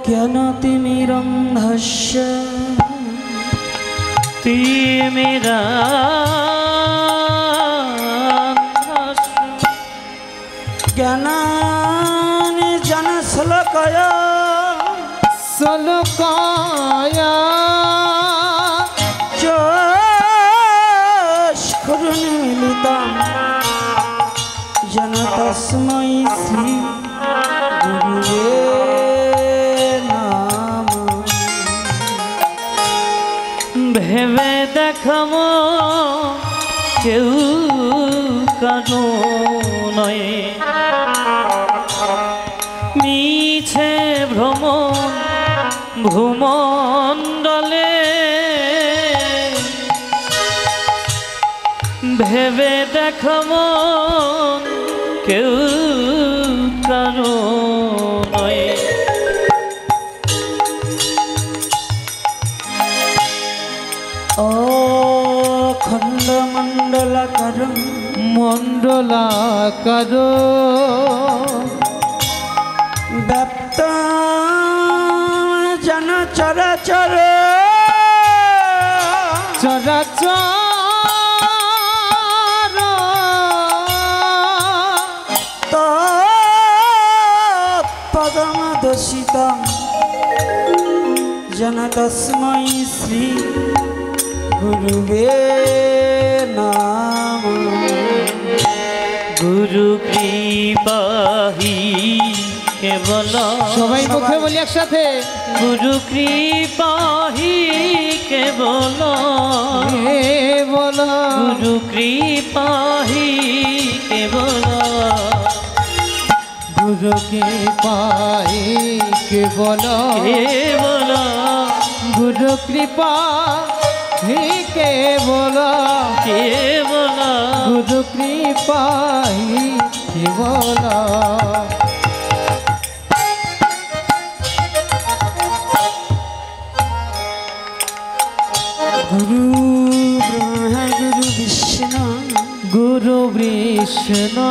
ज्ञानतिमिरन्धस्य ज्ञानानि जनश्लोकया चक्षुरुन्मीलितं येन तस्मै श्री गुरुवे ভেবে দেখামো কেউ কারো নয় মিছে ভ্রমণ ভূমণ্ডলে ভেবে দেখামো কেউ কারো নয় खंडमंडलाकारं व्याप्तं जन चराचर तत्पदमदर्शितं जन तस्मै श्री गुरुवे नमः। गुरु कृपा ही केवल সবাই মুখে বলি একসাথে गुरु कृपा ही केवल गुरु कृपा ही केवल गुरु कृपा ही केवल गुरु कृपा ही केवल गुरु कृपा ही केवल गुरु ब्रह्मा गुरु विष्णु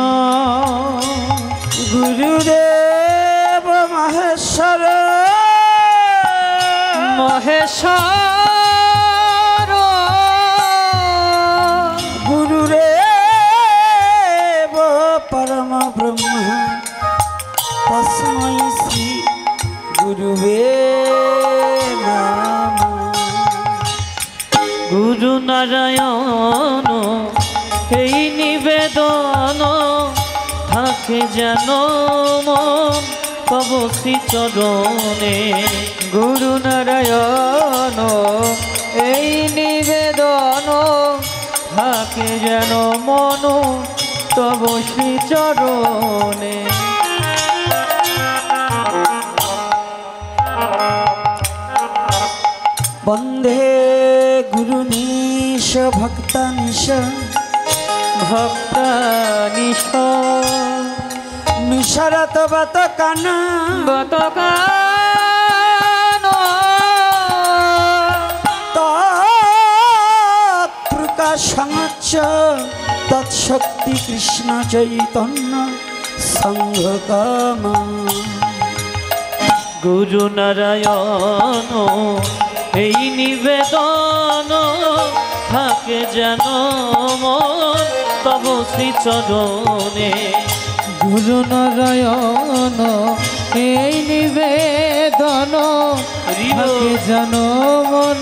गुरुदेव महेश्वर गुरुरेव परम ब्रह्म तस्मै श्री गुरुवे नमः। गुरु नारायण এই নিবেদন থাকে যেন মন তব শ্রী চরণে गुरु नारायण এই নিবেদন থাকে যেন মন তব শ্রী চরণে वंदे गुरुनीश भक्तानीश मिशरत बतकान तत्प्रकाशञ्च तत्शक्ति कृष्ण चैतन्य संघकाम। गुरु नारायण এই নিবেদন থাকে যেন মন তব শ্রী চরণে गुरु नारायण এই নিবেদন থাকে যেন মন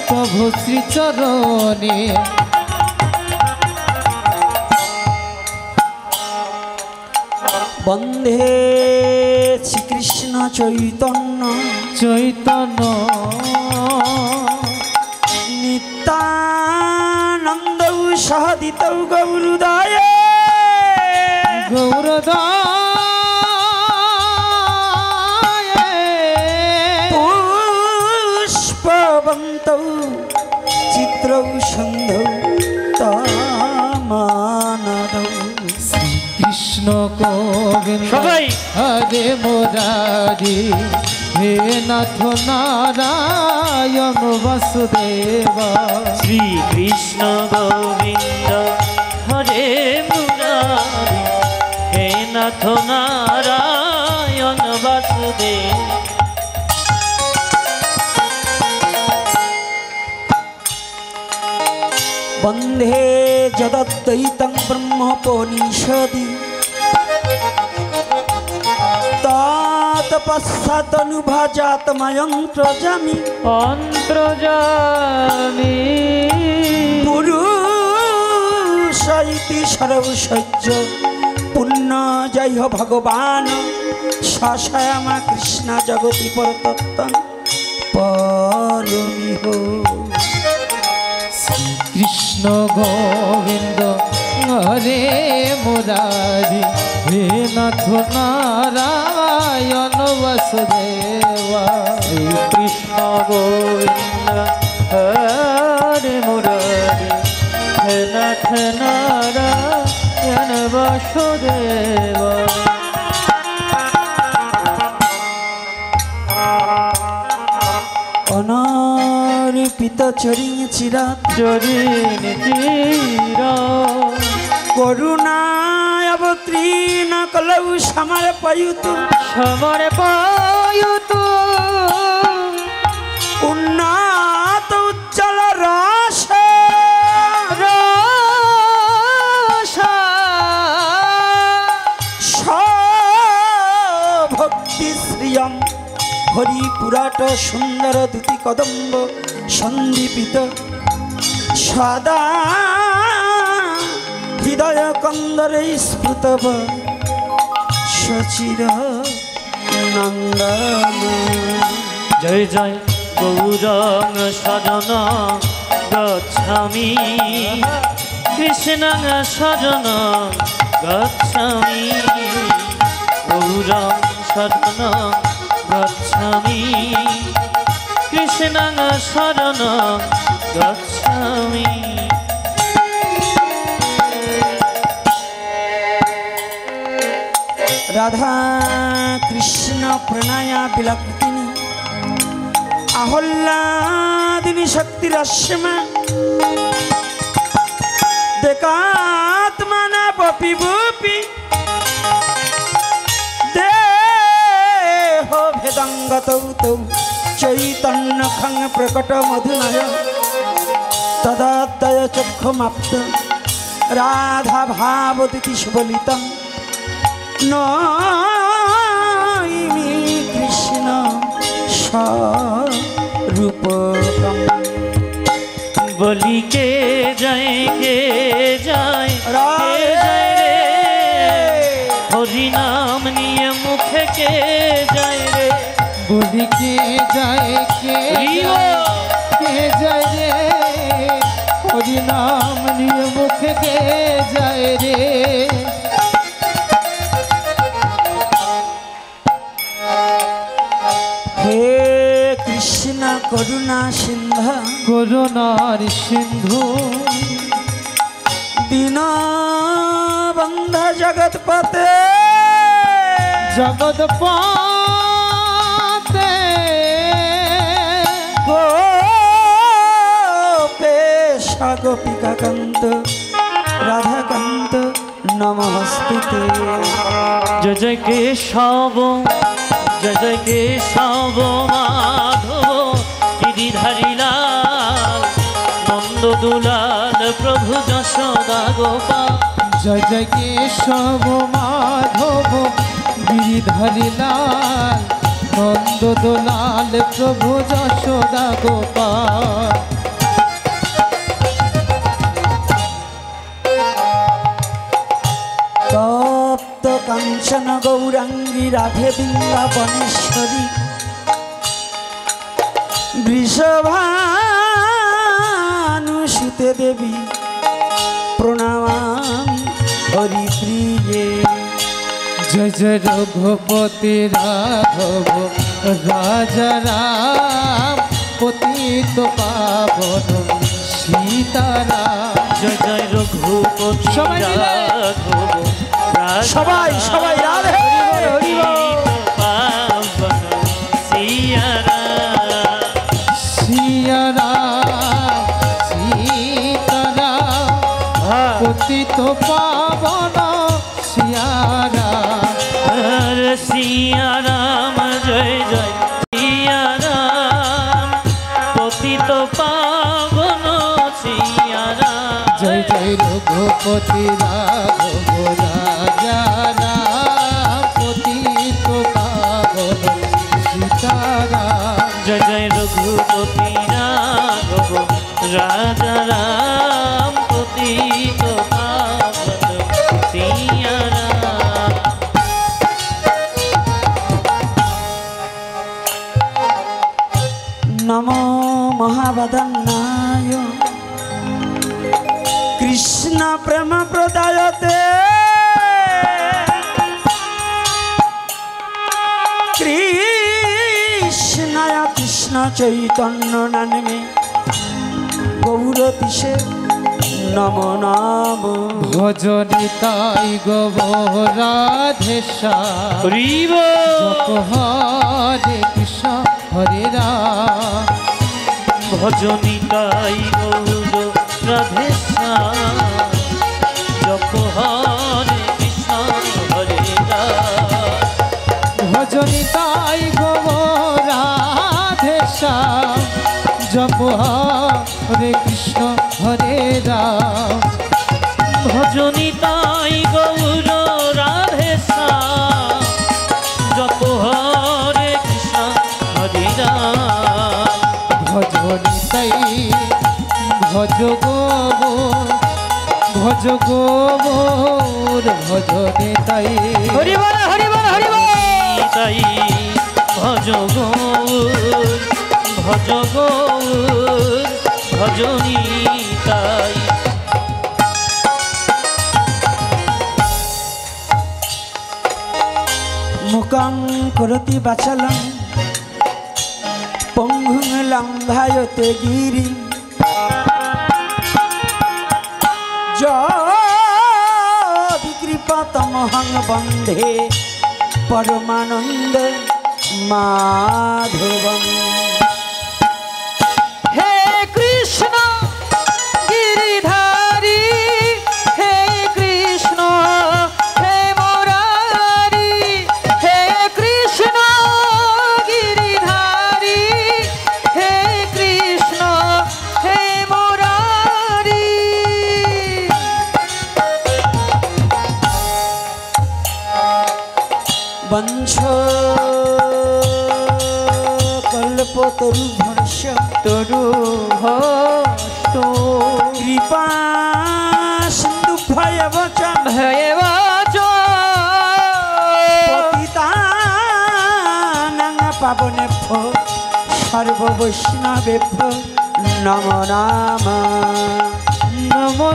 তব শ্রী চরণে वंदे श्री कृष्ण चैतन्य नित्यानंद सहदित गौरदाय पुष्पवंत चित्रौ सन्धौ तामानदौ कृष्ण गोविंद हरे मुरारी हे नाथ नारायण वासुदेव श्री कृष्ण गोविंद हरे मुरारी हे নাথ নারায়ণ বাসুদেব। বন্ধে যদদ্বৈতং ব্রহ্মোপনিষদি তৎপশ্চাদনুভাজাতময়ন্ত্রজামি অন্ত্রজামি পুরুষ ইতি সর্বসহ্য পুণ্য জয় ভগবান সশয়ামা কৃষ্ণ জগতি পরতত্ত্ব পরমিহ। কৃষ্ণ গোবিন্দ হরে মুরারি হে নাথ নারায়ণ বাসুদেবা। কৃষ্ণ গোবিন্দ হরে মুরারি হে নাথ নারায়ণ বাসুদেব। অনর্পিত চরিং চিরাত চরিণ চিরা করুণায় অবতীর্ণ কলৌ সমর্পয়ুতু সমর্পয়ুতু উন্নত উজ্জ্বল রস ভক্তি শ্রিয়ম হরিপুরাট সুন্দর দুতি কদম্ব সন্দীপিত সদা হৃদয় কন্দরে স্ফুতব সচির নন্দন। জয় জয় গৌরং সজন গচ্ছামি কৃষ্ণং সজন গচ্ছামি গৌরং সজন গচ্ছামি কৃষ্ণং শরণ গচ্ছামি। রাধা কৃষ্ণ প্রণয়া বিলাকৃতিনি আহ্লাদিনী শক্তিরস্যমা দেকাত্মনা বপি বুপি দেহ ভেদঙ্গতৌ তৌ চৈতন্য খং প্রকট মধুনয় তদাদয় চক্ষুমাপ্ত রাধা ভাবদিতি সুবলিতম নইমি কৃষ্ণ স্বরূপকম। বলি কে যায় কে যায় কে যায় রে হরি নাম নিয়ে মুখে কে যায় রে। বলি কে যায় কে যায় রে হরি নাম নিয়ে মুখে কে যায় রে। হে কৃষ্ণ করুণা সিন্ধু করুণার সিন্ধু দীনবন্ধ জগৎপতে জগৎপতে গোপেশ গোপিকাকান্ত রাধাকান্ত নমস্তুতে। জয় জয় কেশব জয় জয় কেশব মাধব গিরিধারী লাল নন্দ দুলাল প্রভু যশোদা গোপাল। জয় জয় কেশব মাধব গিরিধারী লাল নন্দ দোলাল প্রভু যশোদা গোপাল। তপ্ত কাঞ্চন গৌরাঙ্গী রাধে বৃন্দাবনেশ্বরী বৃষভানুসুতে দেবী প্রণামামি হরিপ্রিয়ে। জয় জয় রঘুপতি রাঘব রাজা রাম পতিত পাবন সীতারাম। জয় জয় রঘুপতি সবাই মিলে। রাঘব রাজা সবাই সবাই রাধে হরি বল। পাবন সিয়া রাম। সিয়া রাম সীতারাম পতিত পাবন সিয়া রাম। সিয়া রাম জয় জয় সিয়া রাম পতিত পাবন সিয়া রাম জয় জয় রঘুপতি রাঘব রাজা রাম পতিত পাবন সীতারাম জয় জয় রঘুপতি রাঘব রাজা রাম পতিত পাবন সিয়া রাম নমো মহাবদন্নায় কৃষ্ণ প্রেম প্রদায়তে কৃষ্ণায় কৃষ্ণ চৈতন্য নামে গৌরতিষে নম নাম ভজনিতাই গৌরাধেশ্যাম হরিব জপ হরে কৃষ্ণ হরে রাম ভজনিতাই গৌর রাধে শ্যাম জপ হরে কৃষ্ণ হরে রাম ভজনিতাই গৌরাধেশ্যাম জপ হরে কৃষ্ণ হরে রাম ভজনিতাই গৌর রাধে শ্যাম জপ হরে কৃষ্ণ হরে রাম ভজনিতাই ভজ গোবর ভজ গোবর ভজনিতাই হরিবল হরিবল হরিবল তাই ভজ গৌর ভজ গৌর ভজনিতাই মুখং করতি বাচলং পঙ্গুং লঙ্ঘায়তে গিরি বিকৃপতমহং বন্ধে পরমানন্দ মাধবম হে কৃষ্ণ গিরিধারী হে কৃষ্ণ হে মুরারি হে কৃষ্ণ গিরিধারী হে কৃষ্ণ হে মুরারি বঞ্ছ কল্পতরুভর্ষ তরু হস্ত কৃপা সিন্ধু ভয়বচ ভয়বাচ পতিতানাং পাবনেভ্যো সর্ব বৈষ্ণবেভ্যো নমো নামা নমো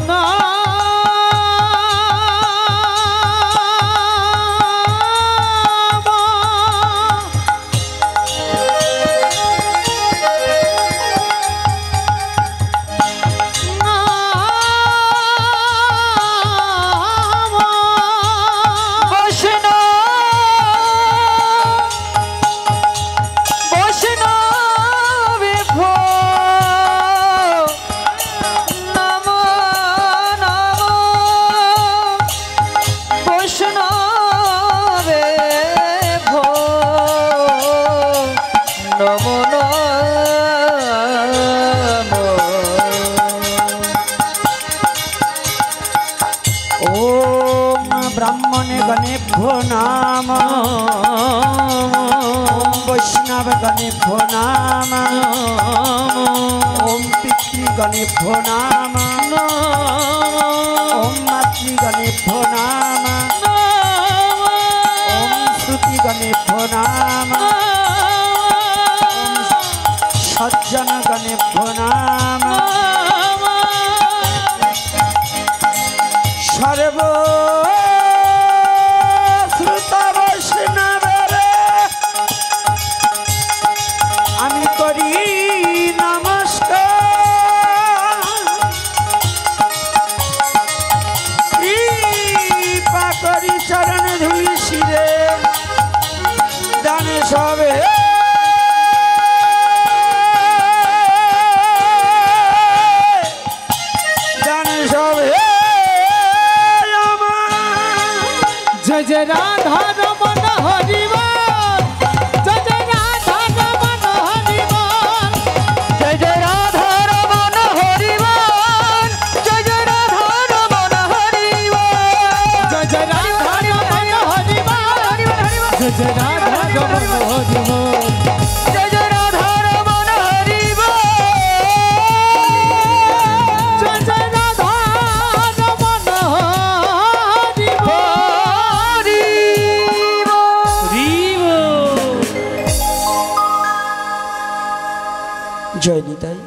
ओम ब्राह्मणे गणेभ्यो नाम ओम वैष्णव गणेभ्यो नाम ओम पितृगणेभ्यो नाम ओम मातृगणेभ्यो नाम ओम श्रुतिगणेभ्यो नाम ओम सज्जनगणेभ्यो नाम सर्व श्रुत वैष्णवेर आमी करी नमस्कार कृपा करी चरण धुली शिरे दाने सबे दाने सबे जय जय राधा रमन हरि बोल। জয় রাধা রমন হরি বল জয় জয় রাধা রমন হরি বল জয় জয় রাধা রমন হরি বল জয় নিতাই।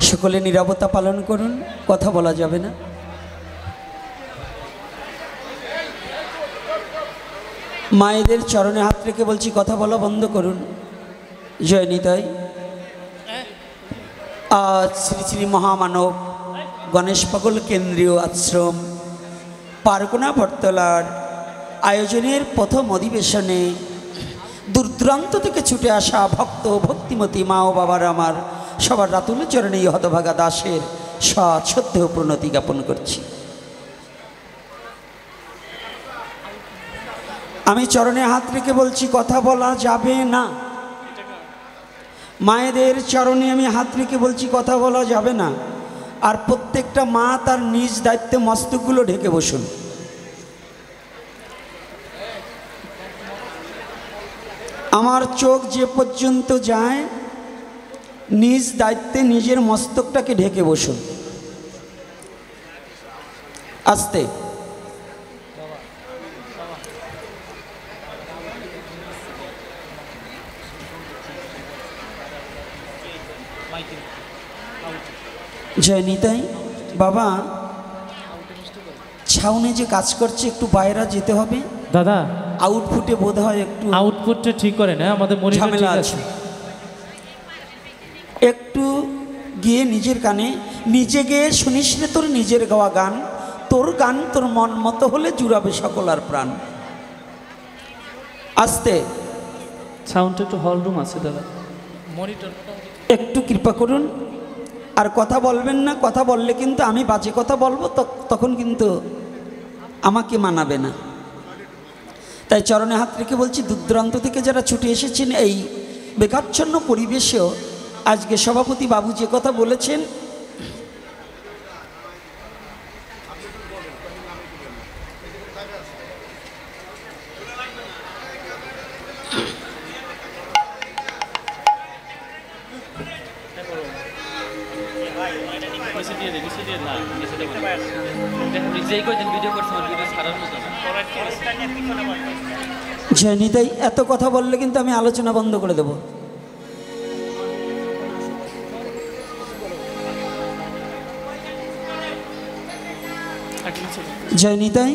সকলে নীরবতা পালন করুন, কথা বলা যাবে না। মায়েদের চরণে হাত রেখে বলছি কথা বলা বন্ধ করুন। জয় নিতাই। আজ শ্রী শ্রী মহামানব গণেশ পাগল কেন্দ্রীয় আশ্রম পারকোনা বটতলার আয়োজনের প্রথম অধিবেশনে দূর দূরান্ত থেকে ছুটে আসা ভক্ত ভক্তিমতী মা ও বাবার আমার সবার রাতুল চরণে এই হতভাগা দাসের সশ্রদ্ধেয় প্রণতি জ্ঞাপন করছি। আমি চরণে হাত রেখে বলছি কথা বলা যাবে না। মায়েদের চরণে আমি হাত রেখে বলছি কথা বলা যাবে না। আর প্রত্যেকটা মা তার নিজ দায়িত্বে মস্তকগুলো ঢেকে বসুন। আমার চোখ যে পর্যন্ত যায় নিজ দায়িত্বে নিজের মস্তকটাকে ঢেকে বসুন। আস্তে জয় নিতাই। বাবা ছাউনে যে কাজ করছে একটু বাইরে যেতে হবে দাদা। আউটপুটে বোধ হয় একটু আউটপুটটা ঠিক করে না, আমাদের ঝামেলা আছে। একটু গিয়ে নিজের কানে নিজে গিয়ে শুনিস রে তোর নিজের গাওয়া গান, তোর গান তোর মন মতো হলে জুড়াবে সকল আর প্রাণ। আস্তে সাউন্ডটা একটু হল রুম আছে দাদা, মনিটর একটু কৃপা করুন। আর কথা বলবেন না, কথা বললে কিন্তু আমি বাজে কথা বলবো, তখন কিন্তু আমাকে মানাবে না। তাই চরণে হাত রেখে বলছি দূর দূরান্ত থেকে যারা ছুটে এসেছেন এই বেকাচ্ছন্ন পরিবেশেও আজকে সভাপতি বাবু যে কথা বলেছেন জয়নিতাই এত কথা বললে কিন্তু আমি আলোচনা বন্ধ করে দেব। জয়নিতাই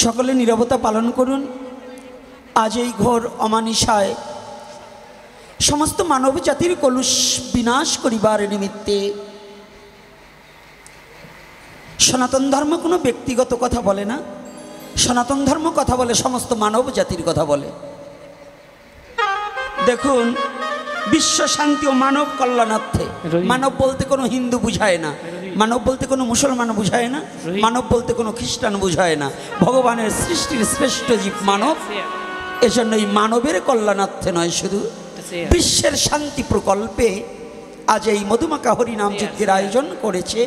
সকলে নীরবতা পালন করুন। আজ এই ঘোর অমানিসায় সমস্ত মানব জাতির কলুষ বিনাশ করিবার নিমিত্তে সনাতন ধর্ম কোনো ব্যক্তিগত কথা বলে না, সনাতন ধর্ম কথা বলে সমস্ত মানব জাতির কথা বলে। দেখুন বিশ্ব শান্তি ও মানব কল্যাণার্থে, মানব বলতে কোনো হিন্দু বুঝায় না, মানব বলতে কোনো মুসলমান বুঝায় না, মানব বলতে কোনো খ্রিস্টান বুঝায় না, ভগবানের সৃষ্টির শ্রেষ্ঠ জীব মানব। এজন্য এই মানবের কল্যাণার্থে নয়, শুধু বিশ্বের শান্তি প্রকল্পে আজ এই মধুমাখা হরিনাম যজ্ঞের আয়োজন করেছে।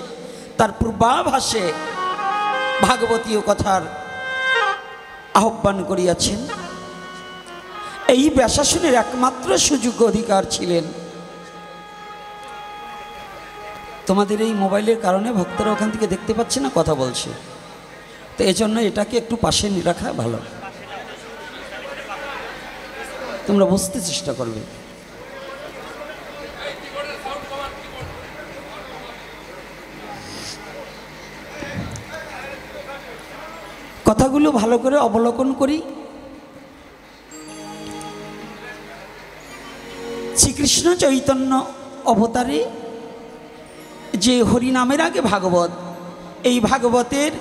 তার পূর্বাভাসে ভাগবতীয় কথার আহ্বান করিয়াছেন। এই ব্যাসাসনের একমাত্র সুযোগ্য অধিকার ছিলেন। তোমাদের এই মোবাইলের কারণে ভক্তরা ওখান থেকে দেখতে পাচ্ছে না, কথা বলছে, তো এজন্য এটাকে একটু পাশে নিয়ে রাখা ভালো। তোমরা বুঝতে চেষ্টা করবে। কথাগুলো ভালো করে অবলোকন করি। শ্রীকৃষ্ণ চৈতন্য অবতারে যে হরিনামের আগে ভাগবত, এই ভাগবতের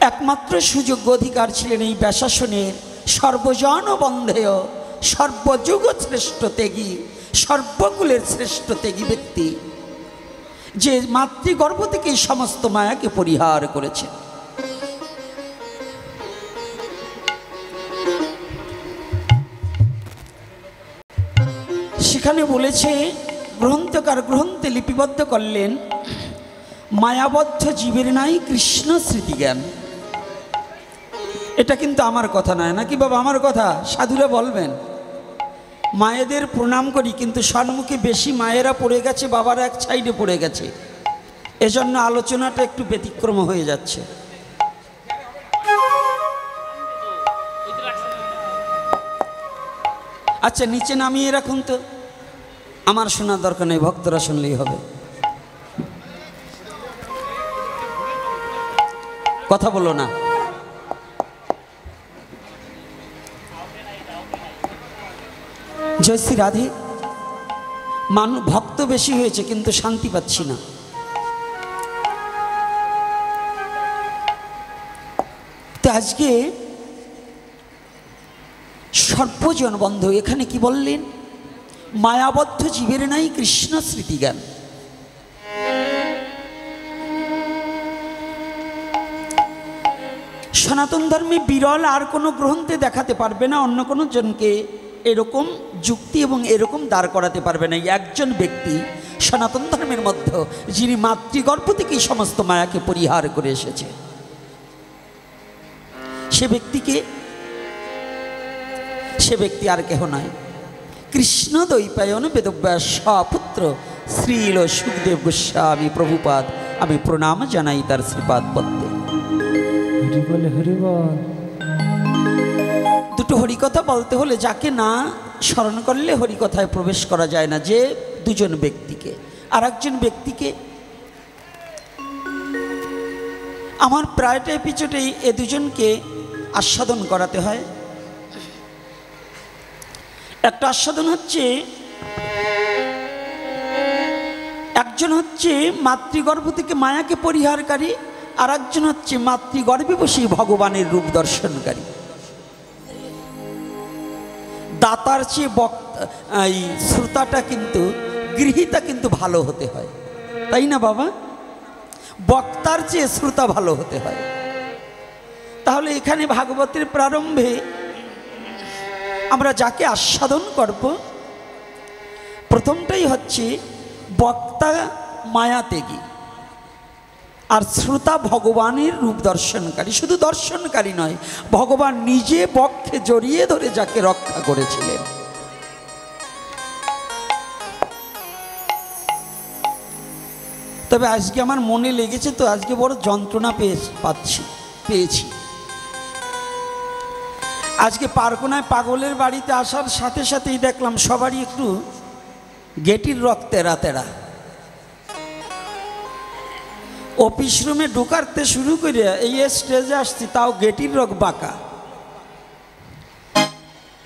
একমাত্র সুযোগ্য অধিকার ছিলেন এই ব্যাসাসনের সর্বজন বন্ধেয় সর্বযুগ শ্রেষ্ঠ ত্যাগী, সর্বকুলের শ্রেষ্ঠ ত্যাগী ব্যক্তি, যে মাতৃগর্ভ থেকে সমস্ত মায়াকে পরিহার করেছে। সেখানে বলেছে, গ্রন্থকার গ্রন্থে লিপিবদ্ধ করলেন, মায়াবদ্ধ জীবের নাই কৃষ্ণ স্মৃতি জ্ঞান। এটা কিন্তু আমার কথা নয়, নাকি বাবা আমার কথা? সাধুরা বলবেন। মায়েদের প্রণাম করি, কিন্তু সম্মুখে বেশি মায়েরা পড়ে গেছে, বাবারা এক সাইডে পড়ে গেছে, এজন্য আলোচনাটা একটু ব্যতিক্রম হয়ে যাচ্ছে। আচ্ছা নিচে নামিয়ে রাখুন তো, আমার শোনার দরকার নেই, ভক্তরা শুনলেই হবে। কথা বলো না। জয় শ্রী রাধে। ভক্ত বেশি হয়েছে কিন্তু শান্তি পাচ্ছি না। তো আজকে সর্বজন বন্ধ এখানে কি বললেন? মায়াবদ্ধ জীবের নাই কৃষ্ণ স্মৃতি জ্ঞান। সনাতন ধর্মে বিরল আর কোনো গ্রন্থে দেখাতে পারবে না, অন্য কোনো জনকে এরকম যুক্তি এবং এরকম দাঁড় করাতে পারবে না। একজন ব্যক্তি সনাতন ধর্মের মধ্যে যিনি মাতৃগর্ভ থেকেই সমস্ত মায়াকে পরিহার করে এসেছে, সে ব্যক্তি আর কেহ নয়, কৃষ্ণ দ্বৈপায়ন বেদব্যাস পুত্র শ্রীল সুখদেব গোস্বামী প্রভুপাদ। আমি প্রণাম জানাই তার শ্রীপাদ পদ্মে। দুটো হরিকথা বলতে হলে যাকে না স্মরণ করলে হরিকথায় প্রবেশ করা যায় না। যে দুজন ব্যক্তিকে, আর একজন ব্যক্তিকে আমার প্রায়টা এপিসোডেই এ দুজনকে আস্বাদন করাতে হয়। একটা আস্বাদন হচ্ছে, একজন হচ্ছে মাতৃগর্ভ থেকে মায়াকে পরিহারকারী, আর একজন হচ্ছে মাতৃগর্ভে বসে ভগবানের রূপ দর্শনকারী। দাতার চেয়ে এই শ্রোতাটা কিন্তু, গৃহীতা কিন্তু ভালো হতে হয়, তাই না বাবা? বক্তার চেয়ে শ্রোতা ভালো হতে হয়। তাহলে এখানে ভাগবতের প্রারম্ভে আমরা যাকে আস্বাদন করব, প্রথমটাই হচ্ছে বক্তা মায়া ত্যাগী আর শ্রোতা ভগবানের রূপ দর্শনকারী। শুধু দর্শনকারী নয়, ভগবান নিজে বক্ষে জড়িয়ে ধরে যাকে রক্ষা করেছিলেন। তবে আজকে আমার মনে লেগেছে তো, আজকে বড় যন্ত্রণা পেয়েছি। আজকে পারকোনায় পাগলের বাড়িতে আসার সাথে সাথেই দেখলাম সবারই একটু গেটির রক্ত তেরা তেরা। অফিস রুমে ঢুকাতে শুরু করে এই স্টেজে আসছি, তাও গেটির রক বাঁকা।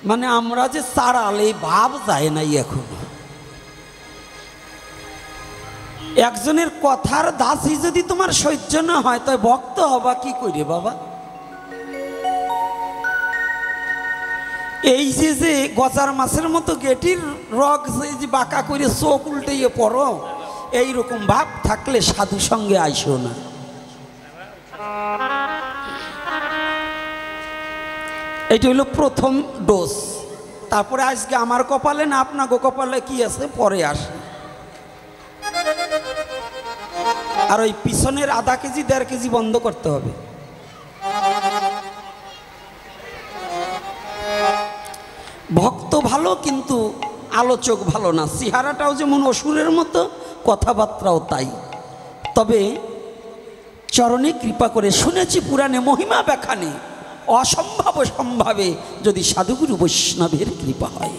মানে আমরা যে চারাল এই ভাব যায় নাই এখন। একজনের কথার দাসী যদি তোমার সহ্য না হয়, তাই ভক্ত হবা কি করে বাবা? এই যে গজার মাছের মতো গেটির রক যে বাঁকা করে চোখ উল্টেয়ে পড়ো, এইরকম ভাব থাকলে সাধু সঙ্গে আইসো না। এইটা হলো প্রথম ডোজ। তারপরে আজকে আমার কপালে না আপনার কপালে কি আছে পরে আসে। আর ওই পিছনের আধা কেজি 1.5 কেজি বন্ধ করতে হবে। ভক্ত ভালো কিন্তু আলোচক ভালো না। চেহারাটাও যেমন অসুরের মতো, কথাবার্তাও তাই। তবে চরণে কৃপা করে শুনেছি পুরাণে মহিমা ব্যাখ্যানে, অসম্ভব সম্ভাবে যদি সাধুগুরু বৈষ্ণবের কৃপা হয়।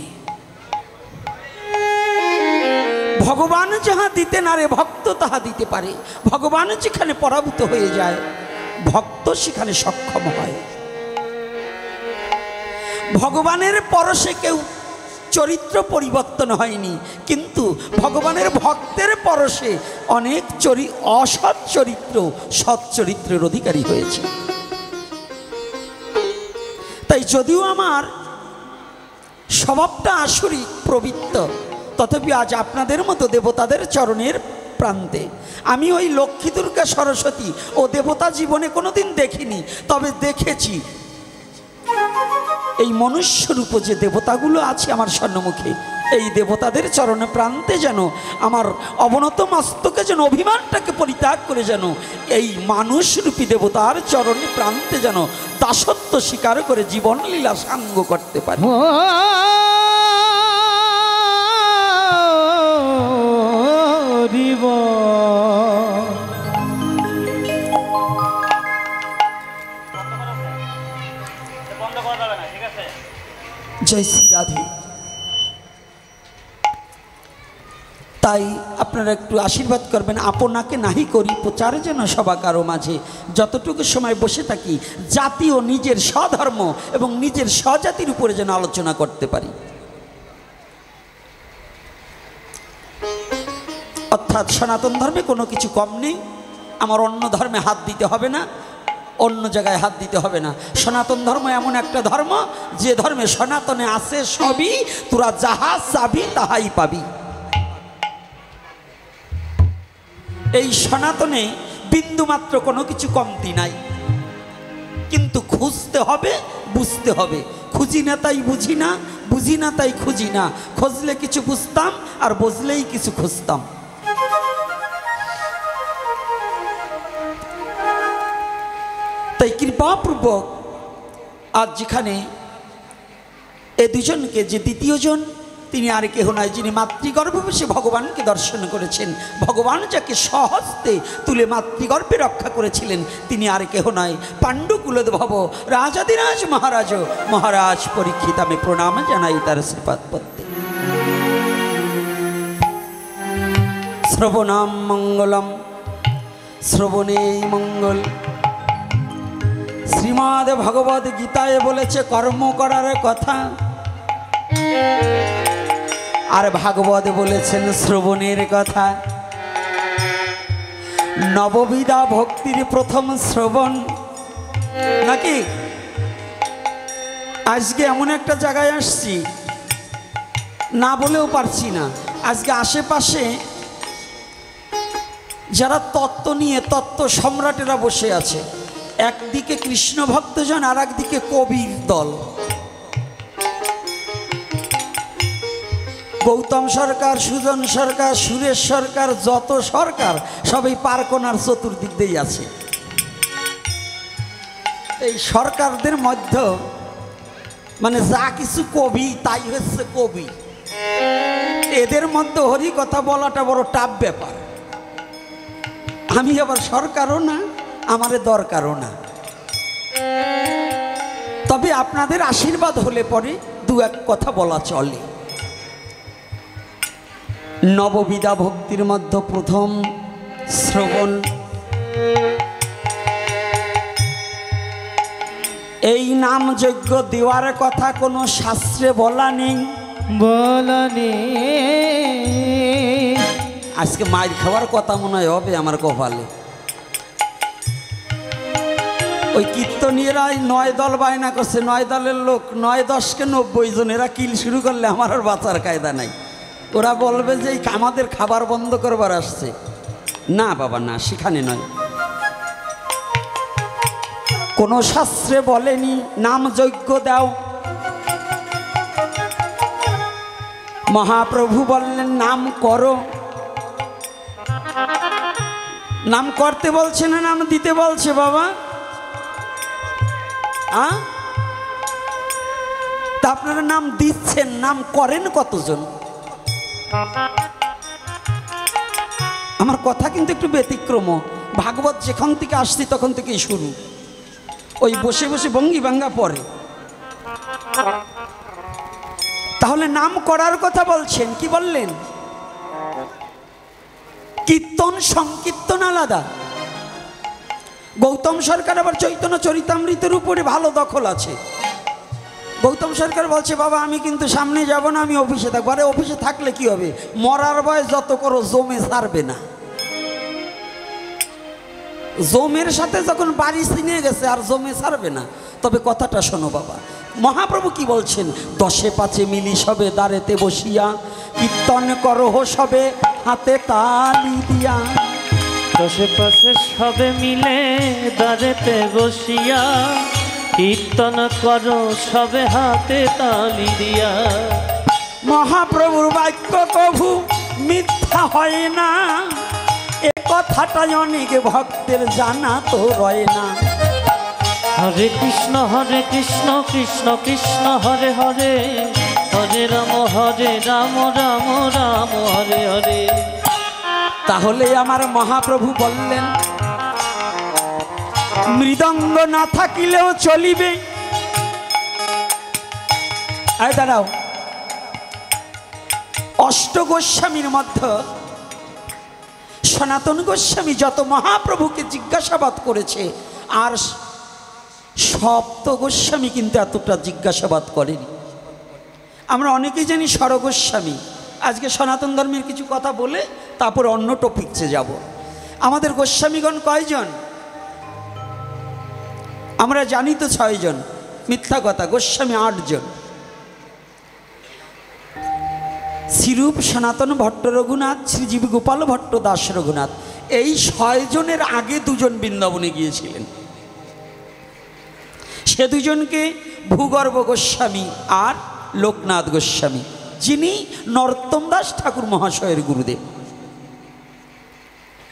ভগবান যাহা দিতে না রে ভক্ত তাহা দিতে পারে। ভগবান যেখানে পরাভূত হয়ে যায়, ভক্ত সেখানে সক্ষম হয়। ভগবানের পরশে কেউ চরিত্র পরিবর্তন হয়নি, কিন্তু ভগবানের ভক্তের পরশে অনেক অসৎ চরিত্র সৎ চরিত্রের অধিকারী হয়েছে। তাই যদিও আমার স্বভাবটা আসরিক প্রবৃত্ত, তথাপি আজ আপনাদের মতো দেবতাদের চরণের প্রান্তে আমি ওই লক্ষ্মী দুর্গা সরস্বতী ও দেবতা জীবনে কোনোদিন দেখিনি। তবে দেখেছি এই মনুষ্যরূপ যে দেবতাগুলো আছে আমার সম্মুখে, এই দেবতাদের চরণে প্রান্তে যেন আমার অবনত মস্তকে যেন অভিমানটাকে পরিত্যাগ করে যেন এই মানুষরূপী দেবতার চরণে প্রান্তে যেন দাসত্ব স্বীকার করে জীবন লীলা সাঙ্গ করতে পারি। জয় শ্রী রাধে। তাই আপনারা একটু আশীর্বাদ করবেন, আপনাকে নাহি করি প্রচার যেন সবা কারো মাঝে। যতটুকু সময় বসে থাকি জাতি ও নিজের স্বধর্ম এবং নিজের স্বজাতির উপরে যেন আলোচনা করতে পারি। অর্থাৎ সনাতন ধর্মে কোনো কিছু কম নেই, আমার অন্য ধর্মে হাত দিতে হবে না, অন্য জায়গায় হাত দিতে হবে না। সনাতন ধর্ম এমন একটা ধর্ম যে ধর্মে সনাতনে আছে সবই, তোরা যাহা চাবি তাহাই পাবি। এই সনাতনে বিন্দুমাত্র কোনো কিছু কমতি নাই, কিন্তু খুঁজতে হবে, বুঝতে হবে। খুঁজি না তাই বুঝি না, বুঝি না তাই খুঁজি না। খুঁজলে কিছু বুঝতাম, আর বুঝলেই কিছু খুঁজতাম। তাই কৃপাপূর্বক আজ যেখানে এ দুজনকে, যে দ্বিতীয় জন তিনি আর কেহ নয়, যিনি মাতৃগর্ভে বসে ভগবানকে দর্শন করেছেন, ভগবান যাকে স্বহস্তে তুলে মাতৃগর্ভে রক্ষা করেছিলেন, তিনি আর কেহ নয় পাণ্ডুকুলোদ্ভব রাজাদিরাজ মহারাজ মহারাজ পরীক্ষিত। আমি প্রণাম জানাই তার শ্রীপাদ পদ্মে। শ্রবণাম মঙ্গলম, শ্রবণেই মঙ্গল। শ্রীমদ্ ভগবদ গীতায় বলেছে কর্ম করার কথা, আর ভাগবত বলেছেন শ্রবণের কথা। নববিধা ভক্তির প্রথম শ্রবণ নাকি? আজকে এমন একটা জায়গায় আসছি, না বলেও পারছি না। আজকে আশেপাশে যারা তত্ত্ব নিয়ে তত্ত্ব সম্রাটেরা বসে আছে, একদিকে কৃষ্ণ ভক্তজন, আর একদিকে কবির দল। গৌতম সরকার, সুজন সরকার, সুরেশ সরকার, যত সরকার সবই পারকোনার চতুর্দিক দিয়েই আছে। এই সরকারদের মধ্যে মানে যা কিছু কবি তাই হচ্ছে কবি। এদের মধ্যে হরি কথা বলাটা বড় টাফ ব্যাপার। আমি আবার সরকারও না, আমারে দরকারও না। তবে আপনাদের আশীর্বাদ হলে পরে দু এক কথা বলা চলে। নববিধা ভক্তির মধ্যে প্রথম শ্রবণ। এই নাম যজ্ঞ দেওয়ার কথা কোনো শাস্ত্রে বলা নেই, বলা নেই। আজকে মায়ের খাওয়ার কথা মনে হয় হবে আমার কপালে। ওই কীর্তনীয়রাই 9 দল বায়না করছে, 9 দলের লোক 9 10 কে 90 জন। এরা কিল শুরু করলে আমার আর বাঁচার কায়দা নাই। ওরা বলবে যে আমাদের খাবার বন্ধ করবার আসছে। না বাবা না, সেখানে নয়। কোন শাস্ত্রে বলেনি নাম যজ্ঞ দাও। মহাপ্রভু বললেন নাম করো। নাম করতে বলছে না নাম দিতে বলছে বাবা? তা আপনারা নাম দিচ্ছেন, নাম করেন কতজন? আমার কথা কিন্তু একটু ব্যতিক্রম। ভাগবত যেখান থেকে আসছি তখন থেকেই শুরু। ওই বসে বসে ভঙ্গি ভাঙ্গা পড়ে। তাহলে নাম করার কথা বলছেন, কি বললেন? কীর্তন সংকীর্তন আলাদা। গৌতম সরকার আবার চৈতন্য চরিতামৃতের উপরে ভালো দখল আছে। গৌতম সরকার বলছে বাবা আমি কিন্তু সামনে যাব না, আমি অফিসে থাকবো। আরে অফিসে থাকলে কি হবে? মরার বয়স যত করো জমে ছাড়বে না। জমের সাথে যখন বাড়ি চিনে গেছে আর জমে ছাড়বে না। তবে কথাটা শোনো বাবা, মহাপ্রভু কি বলছেন? 10 5 মিলি সবে দাঁড়েতে বসিয়া, কীর্তন করো সবে হাতে তালি দিয়া। 10 5 সবে মিলে দাঁড়েতে বসিয়া, কীর্তন করো সবে হাতে তালি দিয়া। মহাপ্রভুর বাক্য কভু মিথ্যা হয় না, এ কথাটা অনেক ভক্তের জানা তো রয় না। হরে কৃষ্ণ কৃষ্ণ কৃষ্ণ হরে হরে, হরে রাম রাম রাম হরে হরে। তাহলে আমার মহাপ্রভু বললেন মৃদঙ্গ না থাকিলেও চলিবে। আয় দাঁড়াও, অষ্ট গোস্বামীর মধ্যে সনাতন গোস্বামী যত মহাপ্রভুকে জিজ্ঞাসাবাদ করেছে, আর সপ্ত গোস্বামী কিন্তু এতটা জিজ্ঞাসাবাদ করেনি। আমরা অনেকেই জানি স্বরগোস্বামী। আজকে সনাতন ধর্মের কিছু কথা বলে তারপর অন্য টপিকসে যাব। আমাদের গোস্বামীগণ কয়জন? আমরা জানি তো 6 জন, মিথ্যা কথা, গোস্বামী 8 জন। শ্রীরূপ সনাতন ভট্ট রঘুনাথ, শ্রীজীব গোপাল ভট্ট দাস রঘুনাথ, এই 6 জনের আগে 2 জন বৃন্দাবনে গিয়েছিলেন। সে 2 জনকে ভূগর্ভ গোস্বামী আর লোকনাথ গোস্বামী, যিনি নরোত্তম দাস ঠাকুর মহাশয়ের গুরুদেব।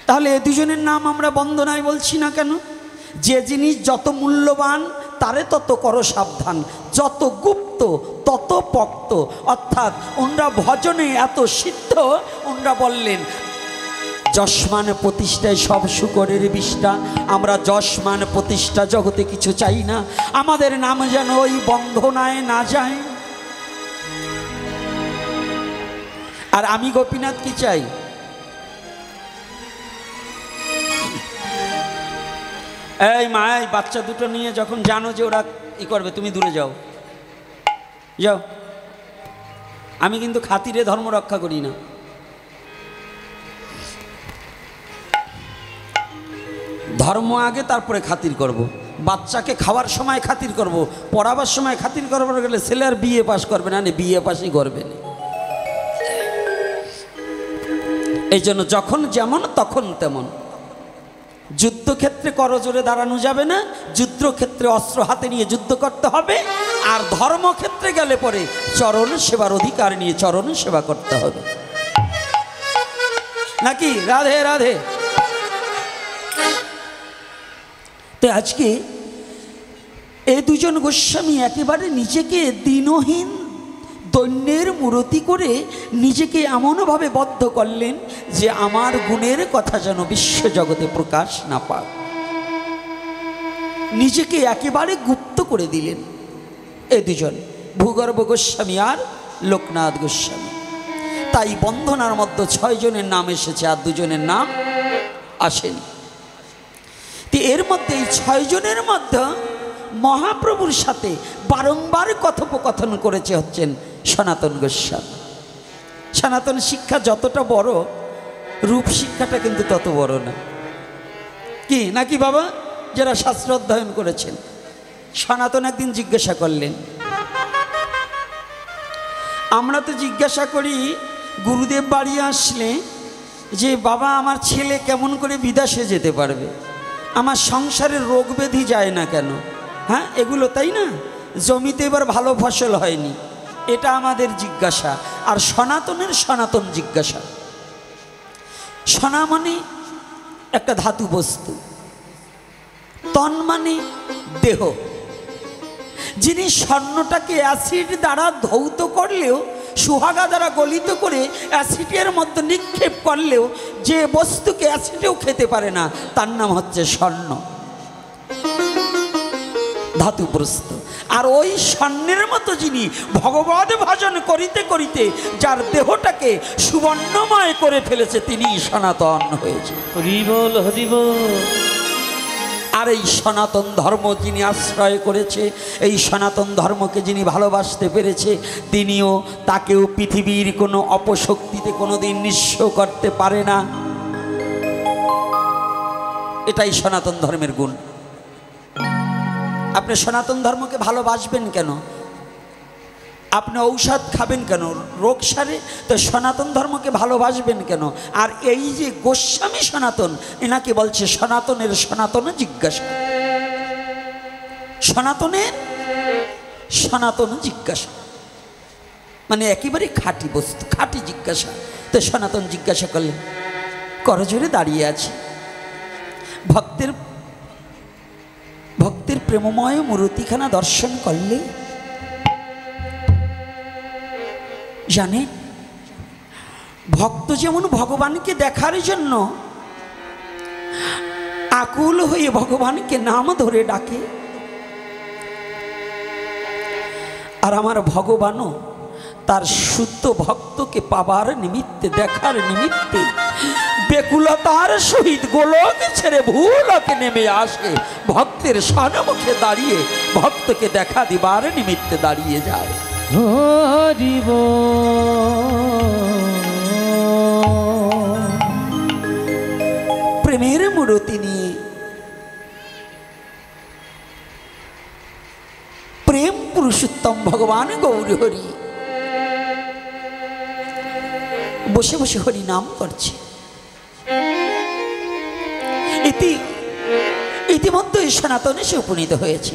তাহলে এই 2 জনের নাম আমরা বন্দনায় বলছি না কেন? যে জিনিস যত মূল্যবান তারে তত করো সাবধান, যত গুপ্ত তত পক্ত। অর্থাৎ ওনরা ভজনে এত সিদ্ধ, ওনরা বললেন যশমান প্রতিষ্ঠায় সব শুকরের বিষ্ঠা। আমরা যশমান প্রতিষ্ঠা জগতে কিছু চাই না, আমাদের নাম যেন ওই বন্ধনায় না যায়। আর আমি গোপীনাথ কি চাই? এই মা, এই বাচ্চা দুটো নিয়ে যখন জানো যে ওরা ই করবে, তুমি দূরে যাও, যাও। আমি কিন্তু খাতিরে ধর্ম রক্ষা করি না। ধর্ম আগে, তারপরে খাতির করব। বাচ্চাকে খাওয়ার সময় খাতির করব, পড়াবার সময় খাতির করবার গেলে ছেলে আর বিএ পাস করবে না, বিএ পাসই করবে না। এই জন্য যখন যেমন তখন তেমন। যুদ্ধক্ষেত্রে করজোরে দাঁড়ানো যাবে না, যুদ্ধক্ষেত্রে অস্ত্র হাতে নিয়ে যুদ্ধ করতে হবে। আর ধর্মক্ষেত্রে গেলে পরে চরণ সেবার অধিকার নিয়ে চরণ সেবা করতে হবে, নাকি? রাধে রাধে। তো আজকে এই 2 জন গোস্বামী একেবারে নিজেকে দীনহীন দৈন্যের মূরতি করে নিজেকে এমনভাবে বদ্ধ করলেন যে আমার গুণের কথা যেন বিশ্বজগতে প্রকাশ না পায়। নিজেকে একেবারে গুপ্ত করে দিলেন এই 2 জন, ভূগর্ভ গোস্বামী আর লোকনাথ গোস্বামী। তাই বন্ধনার মধ্যে 6 জনের নাম এসেছে, আর 2 জনের নাম আসেনি। এর মধ্যে এই 6 জনের মধ্যে মহাপ্রভুর সাথে বারংবার কথোপকথন করেছে হচ্ছেন সনাতন গোস্বামী। সনাতন শিক্ষা যতটা বড়, রূপ শিক্ষাটা কিন্তু তত বড় না, কি নাকি বাবা? যারা শাস্ত্র অধ্যয়ন করেছেন। সনাতন একদিন জিজ্ঞাসা করলেন, আমরা তো জিজ্ঞাসা করি গুরুদেব বাড়ি আসলে যে বাবা আমার ছেলে কেমন করে বিদেশে যেতে পারবে, আমার সংসারের রোগ ব্যাধি যায় না কেন? হ্যাঁ, এগুলো তাই না? জমিতে এবার ভালো ফসল হয়নি, এটা আমাদের জিজ্ঞাসা। আর সনাতনের সনাতন জিজ্ঞাসা। সোনা মানে একটা ধাতু বস্তু, তন মানে দেহ। যিনি স্বর্ণটাকে অ্যাসিড দ্বারা ধৌত করলেও, সুহাগা দ্বারা গলিত করে অ্যাসিডের মধ্যে নিক্ষেপ করলেও যে বস্তুকে অ্যাসিডেও খেতে পারে না, তার নাম হচ্ছে স্বর্ণ, ধাতুগ্রস্ত। আর ওই স্বর্ণের মতো যিনি ভগবদ ভজন করিতে করিতে যার দেহটাকে সুবর্ণময় করে ফেলেছে, তিনি সনাতন হয়েছে। হরি বল হরি বল। আর এই সনাতন ধর্ম যিনি আশ্রয় করেছে, এই সনাতন ধর্মকে যিনি ভালোবাসতে পেরেছে, তিনিও তাকেও পৃথিবীর কোনো অপশক্তিতে কোনোদিন নিঃস্ব করতে পারে না। এটাই সনাতন ধর্মের গুণ। আপনি সনাতন ধর্মকে ভালোবাসবেন কেন? আপনি ঔষধ খাবেন কেন? রোগ সারে। তো সনাতন ধর্মকে ভালোবাসবেন কেন? আর এই যে গোস্বামী সনাতন, এনাকে বলছে সনাতনের সনাতন জিজ্ঞাসা। সনাতনের সনাতন জিজ্ঞাসা। মানে একেবারে খাঁটি বস্তু, খাঁটি জিজ্ঞাসা। তো সনাতন জিজ্ঞাসা করলেন, করজোরে দাঁড়িয়ে আছে, ভক্তের প্রেমময় মূর্তিখানা দর্শন করলে জানে ভক্ত যেমন ভগবানকে দেখার জন্য আকুল হয়ে ভগবানকে নাম ধরে ডাকে, আর আমার ভগবানও তার শুদ্ধ ভক্তকে পাবার নিমিত্তে, দেখার নিমিত্তে বেকুলতার সহিত গোলক ছেড়ে ভূলোকে নেমে আসে, ভক্তের সম্মুখে দাঁড়িয়ে ভক্তকে দেখা দিবার নিমিত্তে দাঁড়িয়ে যায়। হরি প্রেমের মূর্তি নিয়ে, প্রেম পুরুষোত্তম ভগবান গৌর হরি বসে বসে হরি নাম করছে। ইতিমধ্যে সনাতনে সে উপনীত হয়েছে।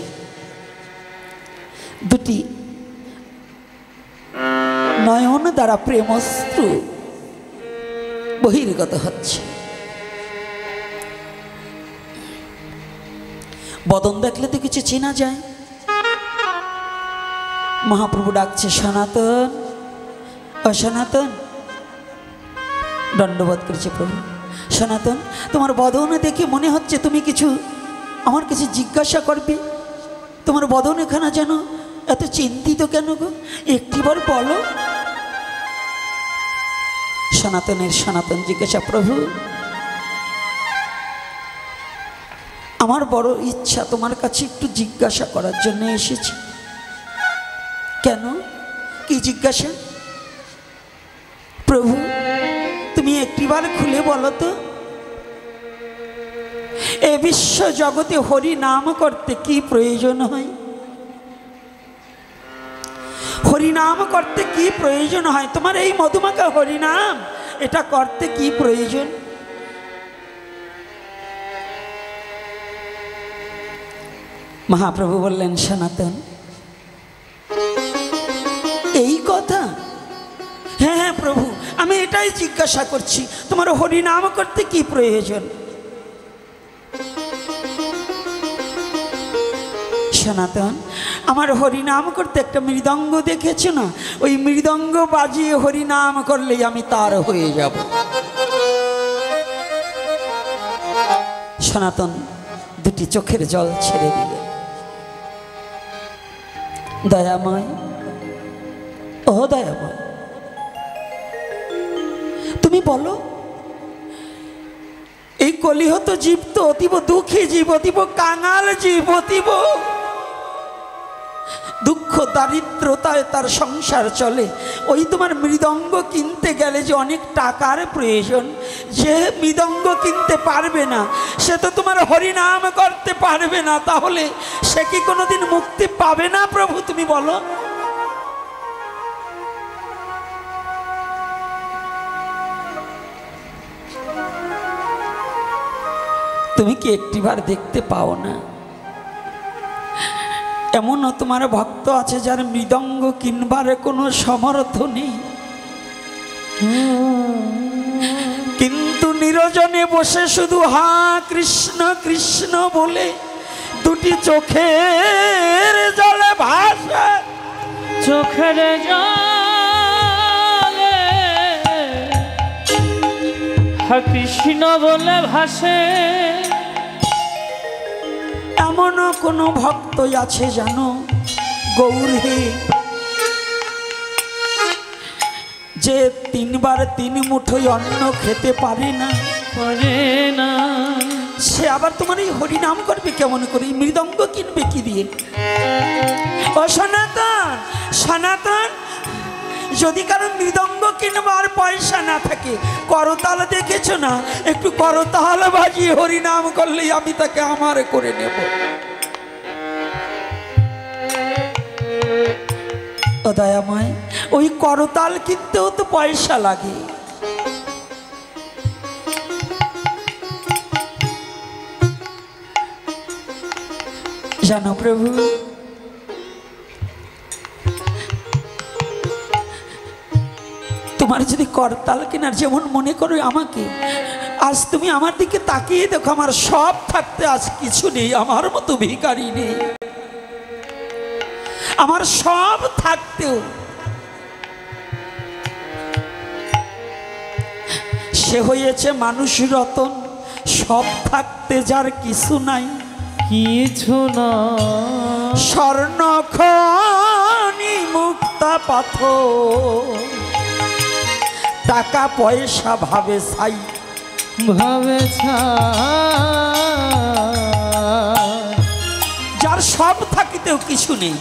দুটি নয়ন দ্বারা প্রেমস্ত্র বহির্গত হচ্ছে। বদন দেখলে তো কিছু চেনা যায়। মহাপ্রভু ডাকছে, সনাতন, ও সনাতন। দণ্ডবোধ করেছে প্রভু। সনাতন, তোমার বদন দেখে মনে হচ্ছে তুমি কিছু আমার কাছে জিজ্ঞাসা করবে। তোমার বদন এখানে যেন এত চিন্তিত কেন গো, একটিবার বলো। সনাতন জিজ্ঞাসা, প্রভু আমার বড় ইচ্ছা তোমার কাছে একটু জিজ্ঞাসা করার জন্য এসেছি। কেন, কি জিজ্ঞাসা? প্রভু তুমি একটিবার খুলে বলো তো, এ বিশ্ব জগতে হরি নাম করতে কি প্রয়োজন হয়? হরিনাম করতে কি প্রয়োজন হয়? তোমার এই মধুমাখা হরিনাম, এটা করতে কি প্রয়োজন? মহাপ্রভু বললেন, সনাতন এই কথা? হ্যাঁ হ্যাঁ প্রভু, আমি এটাই জিজ্ঞাসা করছি, তোমার হরিনাম করতে কি প্রয়োজন? সনাতন, আমার হরিনাম করতে একটা মৃদঙ্গ দেখেছো না? ওই মৃদঙ্গ বাজিয়ে হরিনাম করলেই আমি তার হয়ে যাব। সনাতন দুটি চোখের জল ছেড়ে দিলেন। দয়াময়, ও দয়াময়, তুমি বলো, এই কলিহত জীব তো অতীব দুঃখী জীব, অতীব কাঙাল জীব, অতীব দুঃখ দারিদ্রতায় তার সংসার চলে। ওই তোমার মৃদঙ্গ কিনতে গেলে যে অনেক টাকার প্রয়োজন, যে মৃদঙ্গ কিনতে পারবে না সে তো তোমার হরিনাম করতে পারবে না, তাহলে সে কি কোনোদিন মুক্তি পাবে না? প্রভু তুমি বলো। তুমি কি একটিবার দেখতে পাও না এমনও তোমার ভক্ত আছে যার মৃদঙ্গ কিনবার কোনো সমর্থ নেই, কিন্তু নিরজনে বসে শুধু হা কৃষ্ণ কৃষ্ণ বলে দুটি চোখের জলে ভাসে, চোখের জলে হা কৃষ্ণ বলে ভাসে। এমনও কোনো ভক্ত আছে জানো গৌর হে, যে তিনবার তিন মুঠোই অন্ন খেতে পারে না, সে আবার তোমার এই হরিনাম করবে কেমন করে? মৃদঙ্গ কিনবে কি দিয়ে? ও সনাতন, সনাতন, যদি কারো মৃদঙ্গ কিনবার পয়সা না থাকে, করতাল দেখেছো না? একটু করতাল বাজিয়ে হরিনাম করলেই আমি তাকে আমার করে নেব। ও দয়াময়, ওই করতাল কিনতেও তো পয়সা লাগে। জানো প্রভু, তোমার যদি করতাল কেনার যেমন মনে করো আমাকে, আজ তুমি আমার দিকে তাকিয়ে দেখো, আমার সব থাকতে আজ কিছু নেই, আমার মতো ভিখারি নেই। আমার সব থাকতেও সে হয়েছে মানুষ রতন, সব থাকতে যার কিছু নাই, কিছু না স্বর্ণ খনি মুক্তা পাথর, টাকা পয়সা ভাবে ছাই, ভাবে যার সব থাকিতেও কিছু নেই,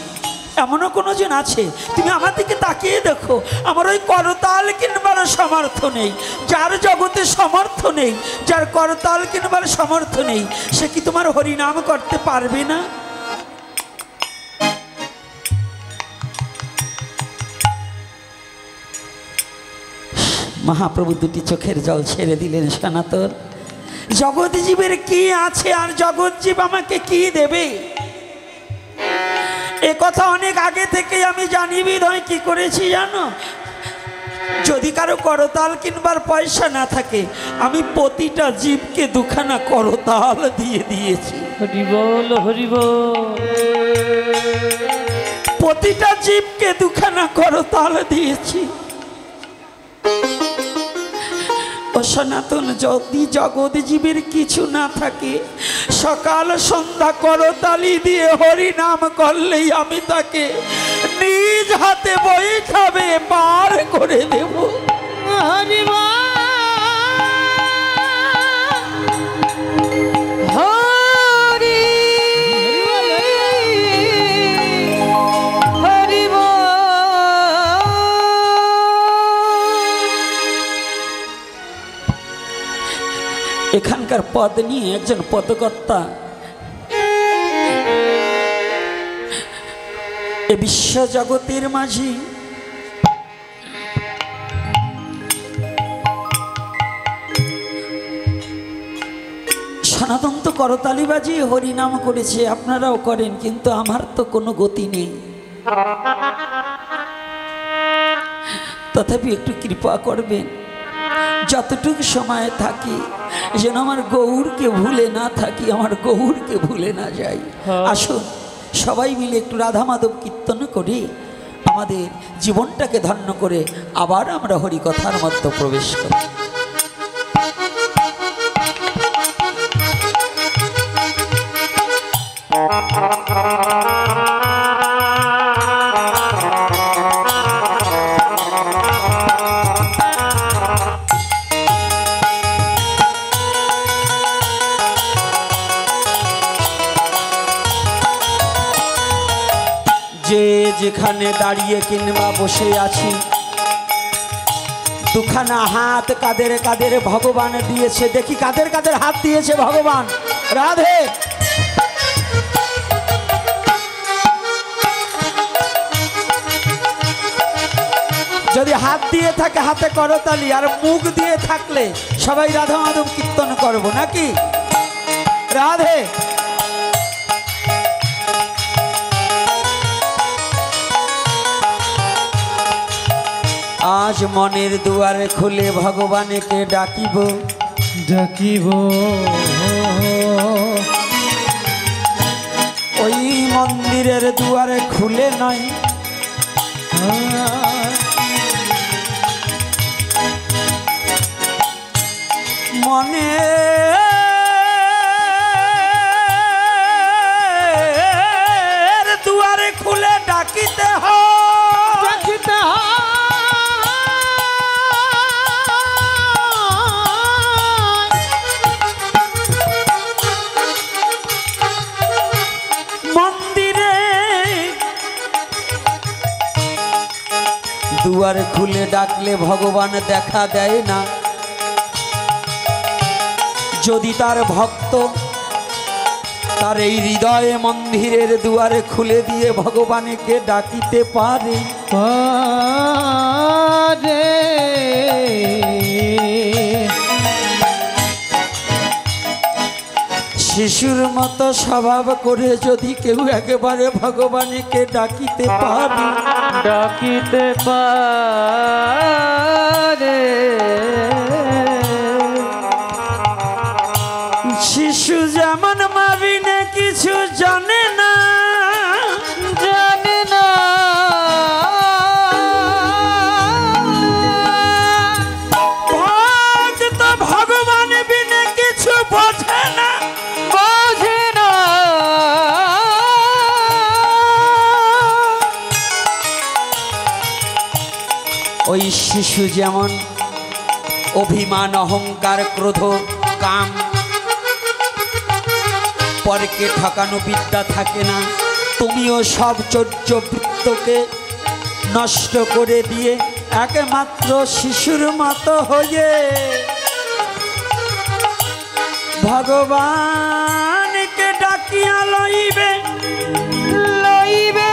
এমনও কোনো জন আছে? তুমি আমার দিকে তাকিয়ে দেখো, আমার ওই করতাল কিনবার সামর্থ্য নেই। যার জগতে সামর্থ্য নেই, যার করতাল কিনবার সামর্থ্য নেই, সে কি তোমার হরিনাম করতে পারবে না? মহাপ্রভু দুটি চোখের জল ছেড়ে দিলেন। সনাতন, জগৎ জীবের কি আছে আর জগৎ জীব আমাকে কি দেবে? এ কথা অনেক আগে থেকে আমি জানি, বিধায় কি করেছি জানো? যদি কারো করতাল কিনবার পয়সা না থাকে, আমি প্রতিটা জীবকে দুখানা করতাল দিয়ে দিয়েছি। হরি বল, হরি বল। প্রতিটা জীবকে দুখানা করতাল দিয়েছি। ও সনাতন, যদি জগৎ জীবের কিছু না থাকে, সকাল সন্ধ্যা করতালি দিয়ে হরি নাম করলেই আমি তাকে নিজ হাতে বৈঠাবে পার করে দেব। হরি বল, হরি হরি বল। এখানকার পদ নিয়ে একজন পদকর্তা এ বিশ্ব জগতের মাঝি সনাতন তো করতালি বাজিয়ে হরিনাম করেছে, আপনারাও করেন, কিন্তু আমার তো কোনো গতি নেই। তথাপি একটু কৃপা করবেন, যতটুকু সময় থাকি যেন আমার গৌরকে ভুলে না থাকি, আমার গৌরকে ভুলে না যাই। আসুন সবাই মিলে একটু রাধা মাধব কীর্তন করি, আমাদের জীবনটাকে ধন্য করে আবার আমরা হরিকথার মধ্যে প্রবেশ করি। যে যেখানে দাঁড়িয়ে কিংবা বসে আছি, দুখানা হাত কাদের কাদের ভগবান দিয়েছে, দেখি কাদের কাদের হাত দিয়েছে ভগবান। রাধে, যদি হাত দিয়ে থাকে হাতে করতালি, আর মুখ দিয়ে থাকলে সবাই রাধা মাধব কীর্তন করব নাকি? রাধে। আজ মনের দুয়ারে খুলে ভগবানকে ডাকিব, ডাকিব। ওই মন্দিরের দুয়ারে খুলে নয়, মনে দুয়ারে খুলে ডাকিতে হয়, ডাকিতে হয়। মন্দিরে দুয়ার খুলে ডাকলে ভগবান দেখা দেয় না। যদি তার ভক্ত তার এই হৃদয়ে মন্দিরের দুয়ারে খুলে দিয়ে ভগবানকে ডাকিতে পারে, শিশুর মতো স্বভাব করে যদি কেউ একেবারে ভগবানকে ডাকিতে পারে, ডাকিতে পারে, রে শিশু যেমন মা বিনে কিছু জানে না, জানে না ভক্ত ভগবান বিনে কিছু বোঝে না, বোঝে না ওই শিশু যেমন অভিমান অহংকার ক্রোধ কাম পরকে ঠকানো বিদ্যা থাকে না, তুমিও সব চর্যবৃত্তকে নষ্ট করে দিয়ে একমাত্র শিশুর মতো হয়ে ভগবানকে ডাকিয়া লইবে, লইবে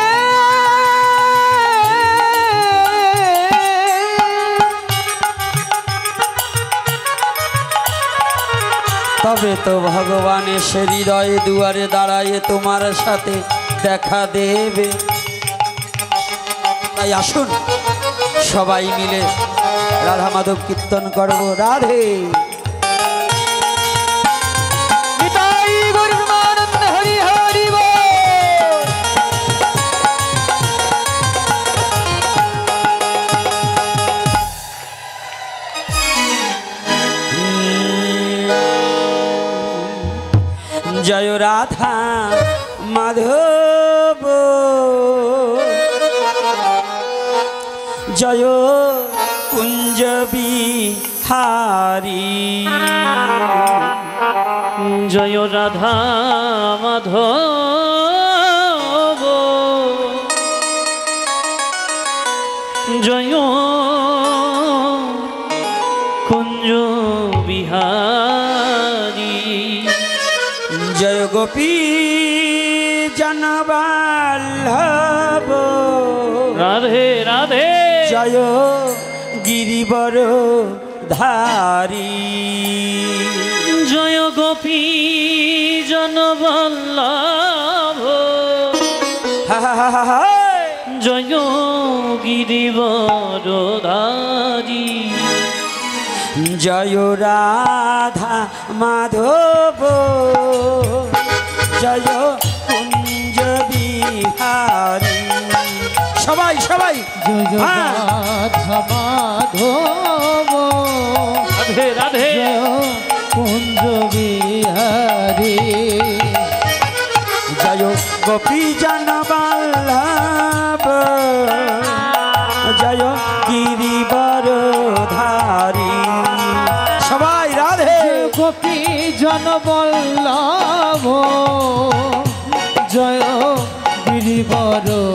তবে তো ভগবান সে হৃদয়ে দুয়ারে দাঁড়ায় তোমার সাথে দেখা দেবে। তাই আসুন সবাই মিলে রাধা মাধব কীর্তন করব। রাধে নিতাই গৌর প্রেমানন্দ হরি হরি বল। জয় রাধা মাধব জয় কুঞ্জ বিহারী, জয় রাধা মাধব জয় কুঞ্জ বিহারী, জয় গোপী জনবল্লভ রাধে রাধে জয় গিরিবর ধারী, জয় গোপী জনবল্লভ জয় গিরিবরধারী, জয় রাধা মাধব জয় কুঞ্জ বিহারী। সবাই সবাই জয় হ্যাঁ। রাধা মাধব রাধে রাধে জয় কুঞ্জ বিহারী, জয় গোপী জনবল্লভ জয় গিরিবর ধারী। সবাই রাধে গোপী জনবল্লভ জয় গিরিবরধারী,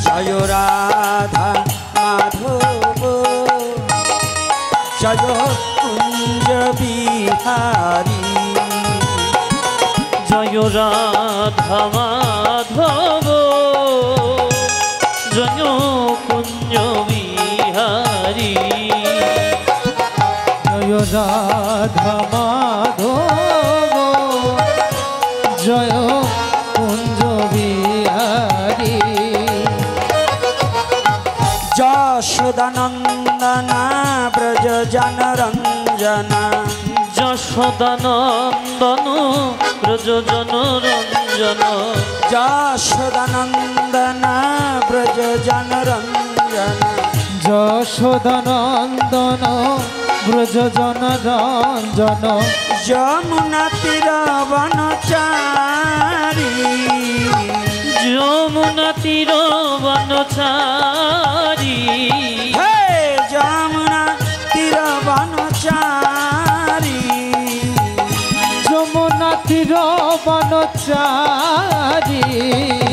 জয় রাধা মাধব জয় কুঞ্জ বিহারী, জয় রাধা মাধব জয় কুঞ্জ বিহারী, জয় রাধা মাধব জয় কুঞ্জ বিহারী, যশোদানন্দনা ব্রজ জনরঞ্জনা, যশোদানন্দন ব্রজ জনরঞ্জন, যশোদানন্দনা ব্রজ জনরঞ্জনা, যশোদানন্দন ব্রজ জনরঞ্জন, যমুনা তীর বনচারী, যমুনা তীর বনচারী, হে যমুনা তীর বনচারী, যমুনা তীর বনচারী,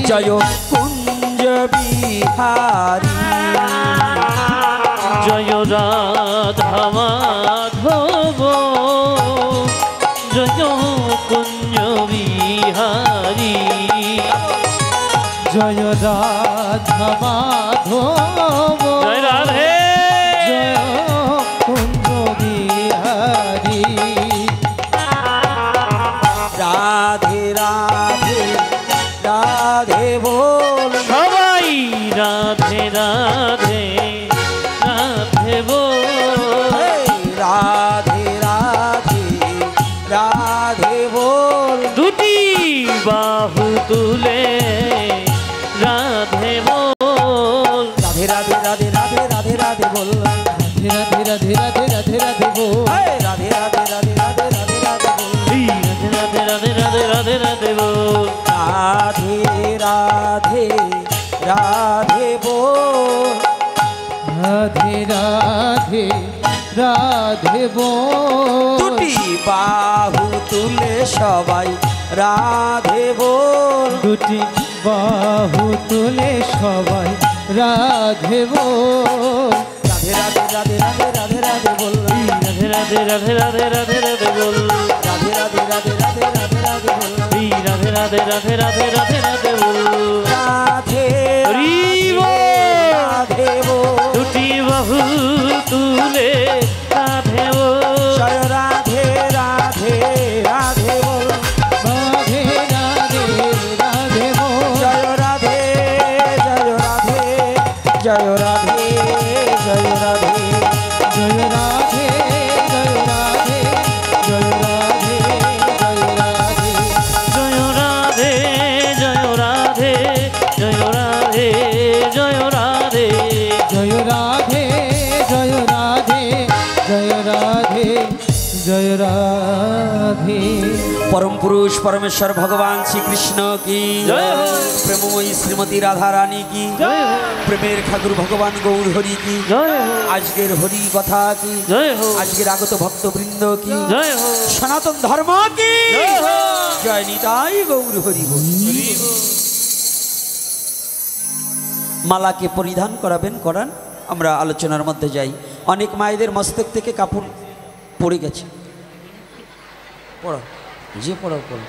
জয় কুঞ্জ বিহারী, জয় রাধা মাধব জয় কুঞ্জ বিহারী, জয় রাধা মাধব জয় রাধে জয় কুঞ্জ বিহারী, রাধে রাধে রাধে বল সবাই রাধে রাধে বাহু তুলে রাধে বল, রাধে রাধে রাধে রাধে রাধে রাধে বল, রাধে রাধে রাধে রাধে রাধে রাধে বল, রাধে রাধে রাধে রাধে রাধে রাধে বল, রাধে রাধে রাধে রাধে রাধে বল, রাধে রাধে রাধে বল, রাধে রাধে রাধে বল, দুটি বাহু তুলে সবাই রাধে বল, দুটি বাহু তুলে সবাই রাধে বল, রাধে রাধে রাধে রাধে রাধে রাধে বল, রাধে রাধে রাধে রাধে রাধে রাধে বল, রাধে রাধে রাধে রাধে রাধে রাধে বল, রাধে রাধে রাধে রাধে রাধে রাধে বল, রাধে হরি বল। রাধে বল, দুটি বাহু তুলে রাধে বল, জয় রাধে রাধে রাধে বল, রাধে রাধে রাধে বল, জয় রাধে জয় রাধে জয় রাধে জয় রাধে, জয় রাধে জয় রাধে জয় রাধে জয় রাধে, জয় রাধে জয় রাধে জয় রাধে জয় রাধে, জয় রাধে জয় রাধে জয় রাধে জয় রাধে। পরম পুরুষ পরমেশ্বর ভগবান শ্রীকৃষ্ণ কি জয় হোক। প্রেমময়ী শ্রীমতী রাধা রানী কি জয় হোক। প্রেমের ঠাকুর ভগবান গৌর হরি কি জয় হোক। আজকের হরি কথা কি জয় হোক। আজকের আগত ভক্তবৃন্দ কি জয় হোক। সনাতন ধর্ম কি জয় হোক। জয় নিতাই গৌর হরি বল। মালাকে পরিধান করাবেন করান, আমরা আলোচনার মধ্যে যাই। অনেক মায়েদের মস্তক থেকে কাপড় পড়ে গেছে, পড়ো যে পড়াও পড়ো।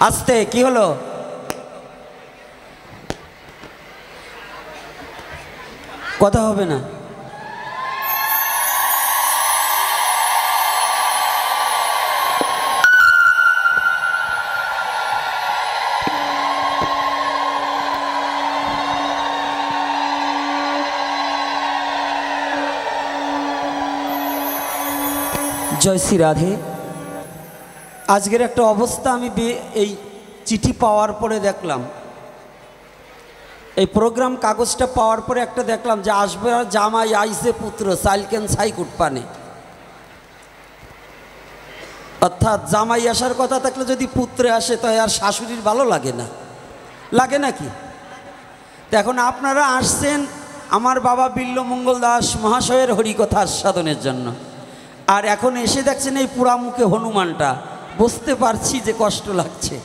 আস্তে, কি হলো? কথা হবে না। জয় শ্রী রাধে। আজকের একটা অবস্থা আমি এই চিঠি পাওয়ার পরে দেখলাম, এই প্রোগ্রাম কাগজটা পাওয়ার পরে একটা দেখলাম যে আসবে জামাই আইসে পুত্র সাইলকেন সাইকুট পানে, অর্থাৎ জামাই আসার কথা থাকলে যদি পুত্রে আসে তো আর শাশুড়ির ভালো লাগে না, লাগে নাকি? তো এখন আপনারা আসছেন আমার বাবা বিল্লমঙ্গল দাস মহাশয়ের হরিকথা আস্বাদনের জন্য, আর এখন এসে দেখছেন এই পুরামুখে হনুমানটা, বুঝতে পারছি যে কষ্ট লাগছে,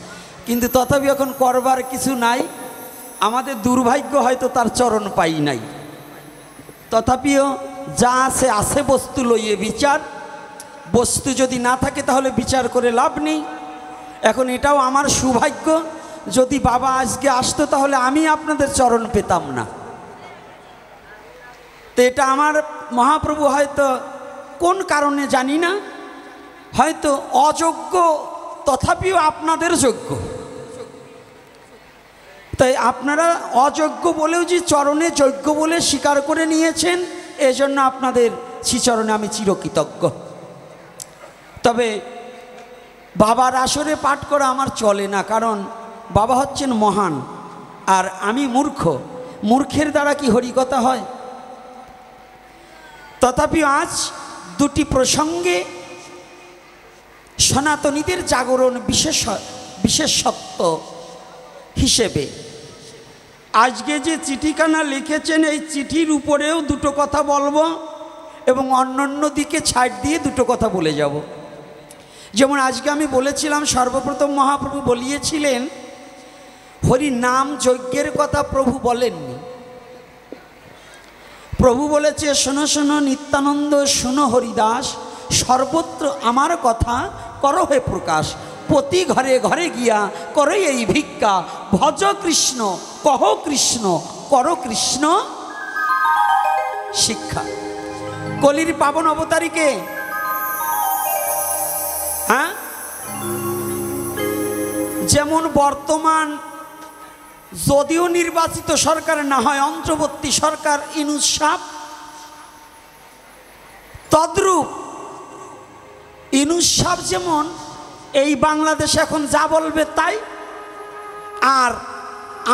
কিন্তু তথাপি এখন করবার কিছু নাই। আমাদের দুর্ভাগ্য হয়তো তার চরণ পাই নাই, তথাপিও যা আছে আছে বস্তু লইয়ে বিচার, বস্তু যদি না থাকে তাহলে বিচার করে লাভ নেই। এখন এটাও আমার সৌভাগ্য, যদি বাবা আজকে আসতো তাহলে আমি আপনাদের চরণ পেতাম না। তো এটা আমার মহাপ্রভু হয়তো কোন কারণে জানি না, হয়তো অযোগ্য তথাপিও আপনাদের যোগ্য, তাই আপনারা অযোগ্য বলেও যে চরণে যোগ্য বলে স্বীকার করে নিয়েছেন, এজন্য আপনাদের শ্রীচরণে আমি চিরকৃতজ্ঞ। তবে বাবার আসরে পাঠ করা আমার চলে না, কারণ বাবা হচ্ছেন মহান আর আমি মূর্খ, মূর্খের দ্বারা কি হরিকথা হয়? তথাপি আজ দুটি প্রসঙ্গে সনাতনীদের জাগরণ বিশেষত্ব হিসেবে আজকে যে চিঠিখানা লিখেছেন এই চিঠির উপরেও দুটো কথা বলবো এবং অন্যান্য দিকে ছাড় দিয়ে দুটো কথা বলে যাব। যেমন আজকে আমি বলেছিলাম, সর্বপ্রথম মহাপ্রভু বলিয়েছিলেন হরি নাম যজ্ঞের কথা প্রভু বলেননি। প্রভু বলেছে, শোনো শোনো নিত্যানন্দ, শোনো হরিদাস, সর্বত্র আমার কথা করো হে প্রকাশ, প্রতি ঘরে ঘরে গিয়া করো এই ভিক্ষা, ভজ কৃষ্ণ কহ কৃষ্ণ করো কৃষ্ণ শিক্ষা। কলির পাবন অবতারিকে, হ্যাঁ, যেমন বর্তমান যদিও নির্বাচিত সরকার না হয়, অন্তর্বর্তী সরকার ইনুস সাহেব, তদ্রূপ ইউনূস সাহেব যেমন এই বাংলাদেশে এখন যা বলবে তাই, আর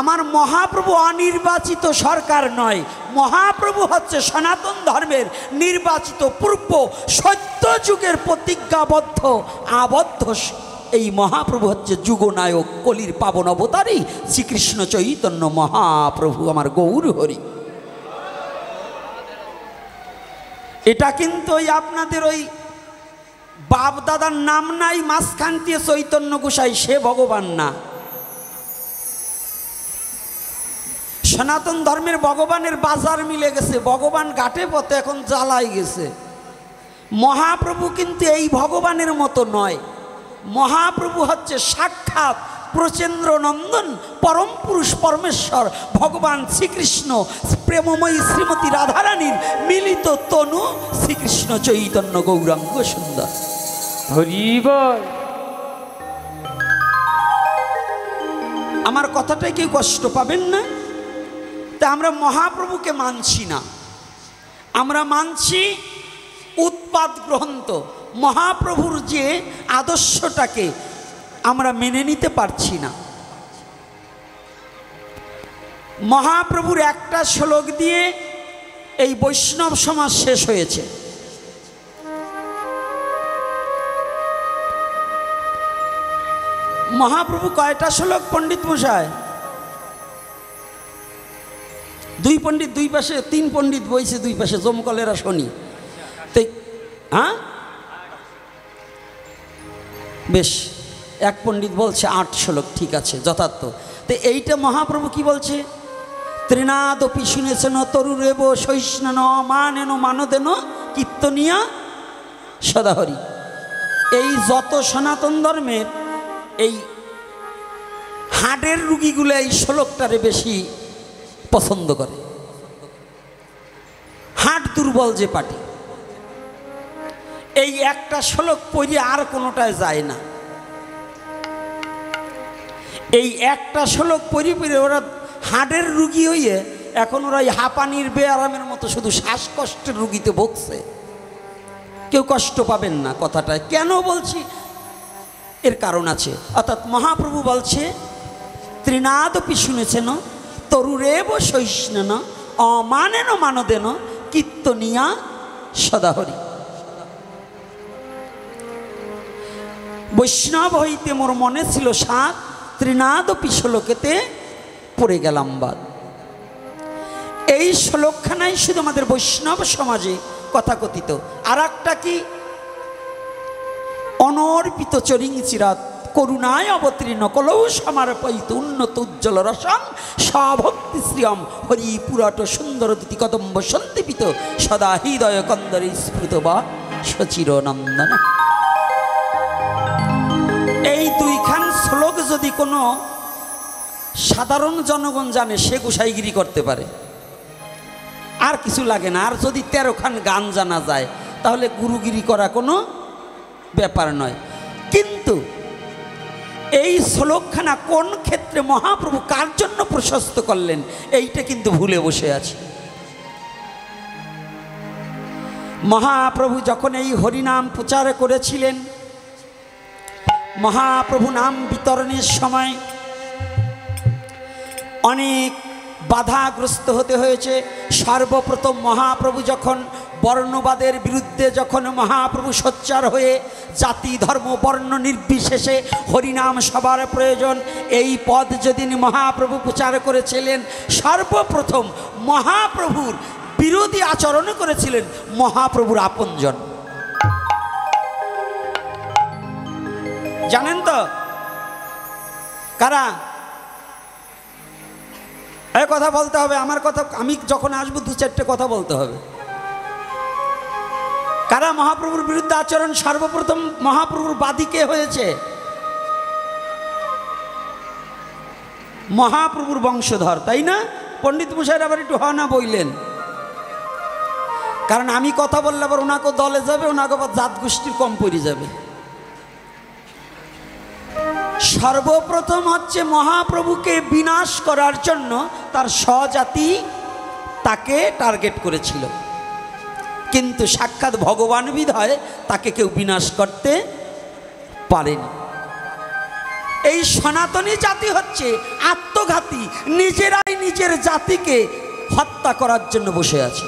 আমার মহাপ্রভু অনির্বাচিত সরকার নয়, মহাপ্রভু হচ্ছে সনাতন ধর্মের নির্বাচিত পূর্ব সত্য যুগের প্রতিজ্ঞাবদ্ধ আবদ্ধ এই মহাপ্রভু হচ্ছে যুগনায়ক কলির পাবন অবতারী শ্রীকৃষ্ণ চৈতন্য মহাপ্রভু আমার গৌর হরি। এটা কিন্তু ওই আপনাদের ওই বাপ দাদার নাম নাই মাঝখান দিয়ে চৈতন্য গোসাই, সে ভগবান না। সনাতন ধর্মের ভগবানের বাজার মিলে গেছে, ভগবান ঘাটে পথে এখন জ্বালাই গেছে। মহাপ্রভু কিন্তু এই ভগবানের মতো নয়, মহাপ্রভু হচ্ছে সাক্ষাৎ প্রচেন্দ্র নন্দন পরম পুরুষ পরমেশ্বর ভগবান শ্রীকৃষ্ণ প্রেমময়ী শ্রীমতী রাধারানীর মিলিত তনু শ্রীকৃষ্ণ চৈতন্য গৌরাঙ্গ সুন্দর। হরি বল। আমার কথাটাই কেউ কষ্ট পাবেন না। তা আমরা মহাপ্রভুকে মানছি না, আমরা মানছি উৎপাদ গ্রন্থ। মহাপ্রভুর যে আদর্শটাকে আমরা মেনে নিতে পারছি না। মহাপ্রভুর একটা শ্লোক দিয়ে এই বৈষ্ণব সমাজ শেষ হয়েছে। মহাপ্রভু কয়টা শ্লোক পণ্ডিত মশাই? দুই পণ্ডিত দুই পাশে, তিন পণ্ডিত বইছে দুই পাশে, জমকলেরা শনি। হ্যাঁ বেশ, এক পণ্ডিত বলছে 8 শ্লোক, ঠিক আছে যথার্থ। তো এইটা মহাপ্রভু কি বলছে? ত্রিনাদপি শুনেছেন তরুরেব সহিষ্ণন মানেন মানদেন কীর্তনিয়া সদাহরি। এই যত সনাতন ধর্মের এই হাড়ের রুগীগুলো এই শ্লোকটারে বেশি পছন্দ করে। হাট দুর্বল যে পাটি, এই একটা শ্লোক পড়ে আর কোনোটায় যায় না। এই একটা শ্লোক পড়ে পড়ে ওরা হাড়ের রুগী হইয়ে এখন ওরা হাঁপানির বেআরামের মতো শুধু শ্বাসকষ্টের রুগীতে ভুগছে। কেউ কষ্ট পাবেন না কথাটায়। কেন বলছি? এর কারণ আছে। অর্থাৎ মহাপ্রভু বলছে ত্রিনাদপি শুনেছেন তরুরেব সহিষ্ণন অমানেন মানদেন কীর্তনিয়া সদাহরি। বৈষ্ণব হইতে মোর মনে ছিল সাত, ত্রিনাদপি শ্লোকেতে পড়ে গেলাম বাদ। এই শ্লোকখানাই শুধু আমাদের বৈষ্ণব সমাজে কথাকথিত। আর একটা কি? অনর্পিত চরিং চিরাত করুণায় অবতীর্ণ কলৌ সমার্পিত উন্নত উজ্জ্বল রসং স্বভক্তি শ্রিয়ম হরি পুরাট সুন্দর দুতি কদম্ব সন্দীপিত সদা হৃদয় কন্দরে স্ফুত বা সচির নন্দন। এই দুইখান শ্লোক যদি কোনো সাধারণ জনগণ জানে, সে গোসাইগিরি করতে পারে, আর কিছু লাগে না। আর যদি 13 খান গান জানা যায় তাহলে গুরুগিরি করা কোনো ব্যাপার নয়। কিন্তু এই শ্লোকখানা কোন ক্ষেত্রে মহাপ্রভু কার জন্য প্রশস্ত করলেন, এইটা কিন্তু ভুলে বসে আছে। মহাপ্রভু যখন এই হরিনাম প্রচার করেছিলেন, মহাপ্রভু নাম বিতরণের সময় অনেক বাধাগ্রস্ত হতে হয়েছে। সর্বপ্রথম মহাপ্রভু যখন বর্ণবাদের বিরুদ্ধে যখন মহাপ্রভু সোচ্চার হয়ে জাতি ধর্ম বর্ণ নির্বিশেষে হরিনাম সবার প্রয়োজন, এই পদ যেদিন মহাপ্রভু প্রচার করেছিলেন, সর্বপ্রথম মহাপ্রভুর বিরোধী আচরণ করেছিলেন মহাপ্রভুর আপনজন। জানেন তো কারা? এই কথা বলতে হবে, আমার কথা আমি যখন আসবো 2-4টে কথা বলতে হবে। কারা মহাপ্রভুর বিরুদ্ধে আচরণ সর্বপ্রথম মহাপ্রভুর বাদী কে হয়েছে? মহাপ্রভুর বংশধর, তাই না? পণ্ডিত মশাইয়ের আবার একটু হনা বইলেন, কারণ আমি কথা বললে আবার ওনাকে দলে যাবে, ওনাকে আবার জাত গোষ্ঠীর কম পড়ে যাবে। সর্বপ্রথম হচ্ছে মহাপ্রভুকে বিনাশ করার জন্য তার স্বজাতি তাকে টার্গেট করেছিল। কিন্তু সাক্ষাৎ ভগবান বিধায় তাকে কেউ বিনাশ করতে পারেনি। এই সনাতনী জাতি হচ্ছে আত্মঘাতী, নিজেরাই নিজের জাতিকে হত্যা করার জন্য বসে আছে।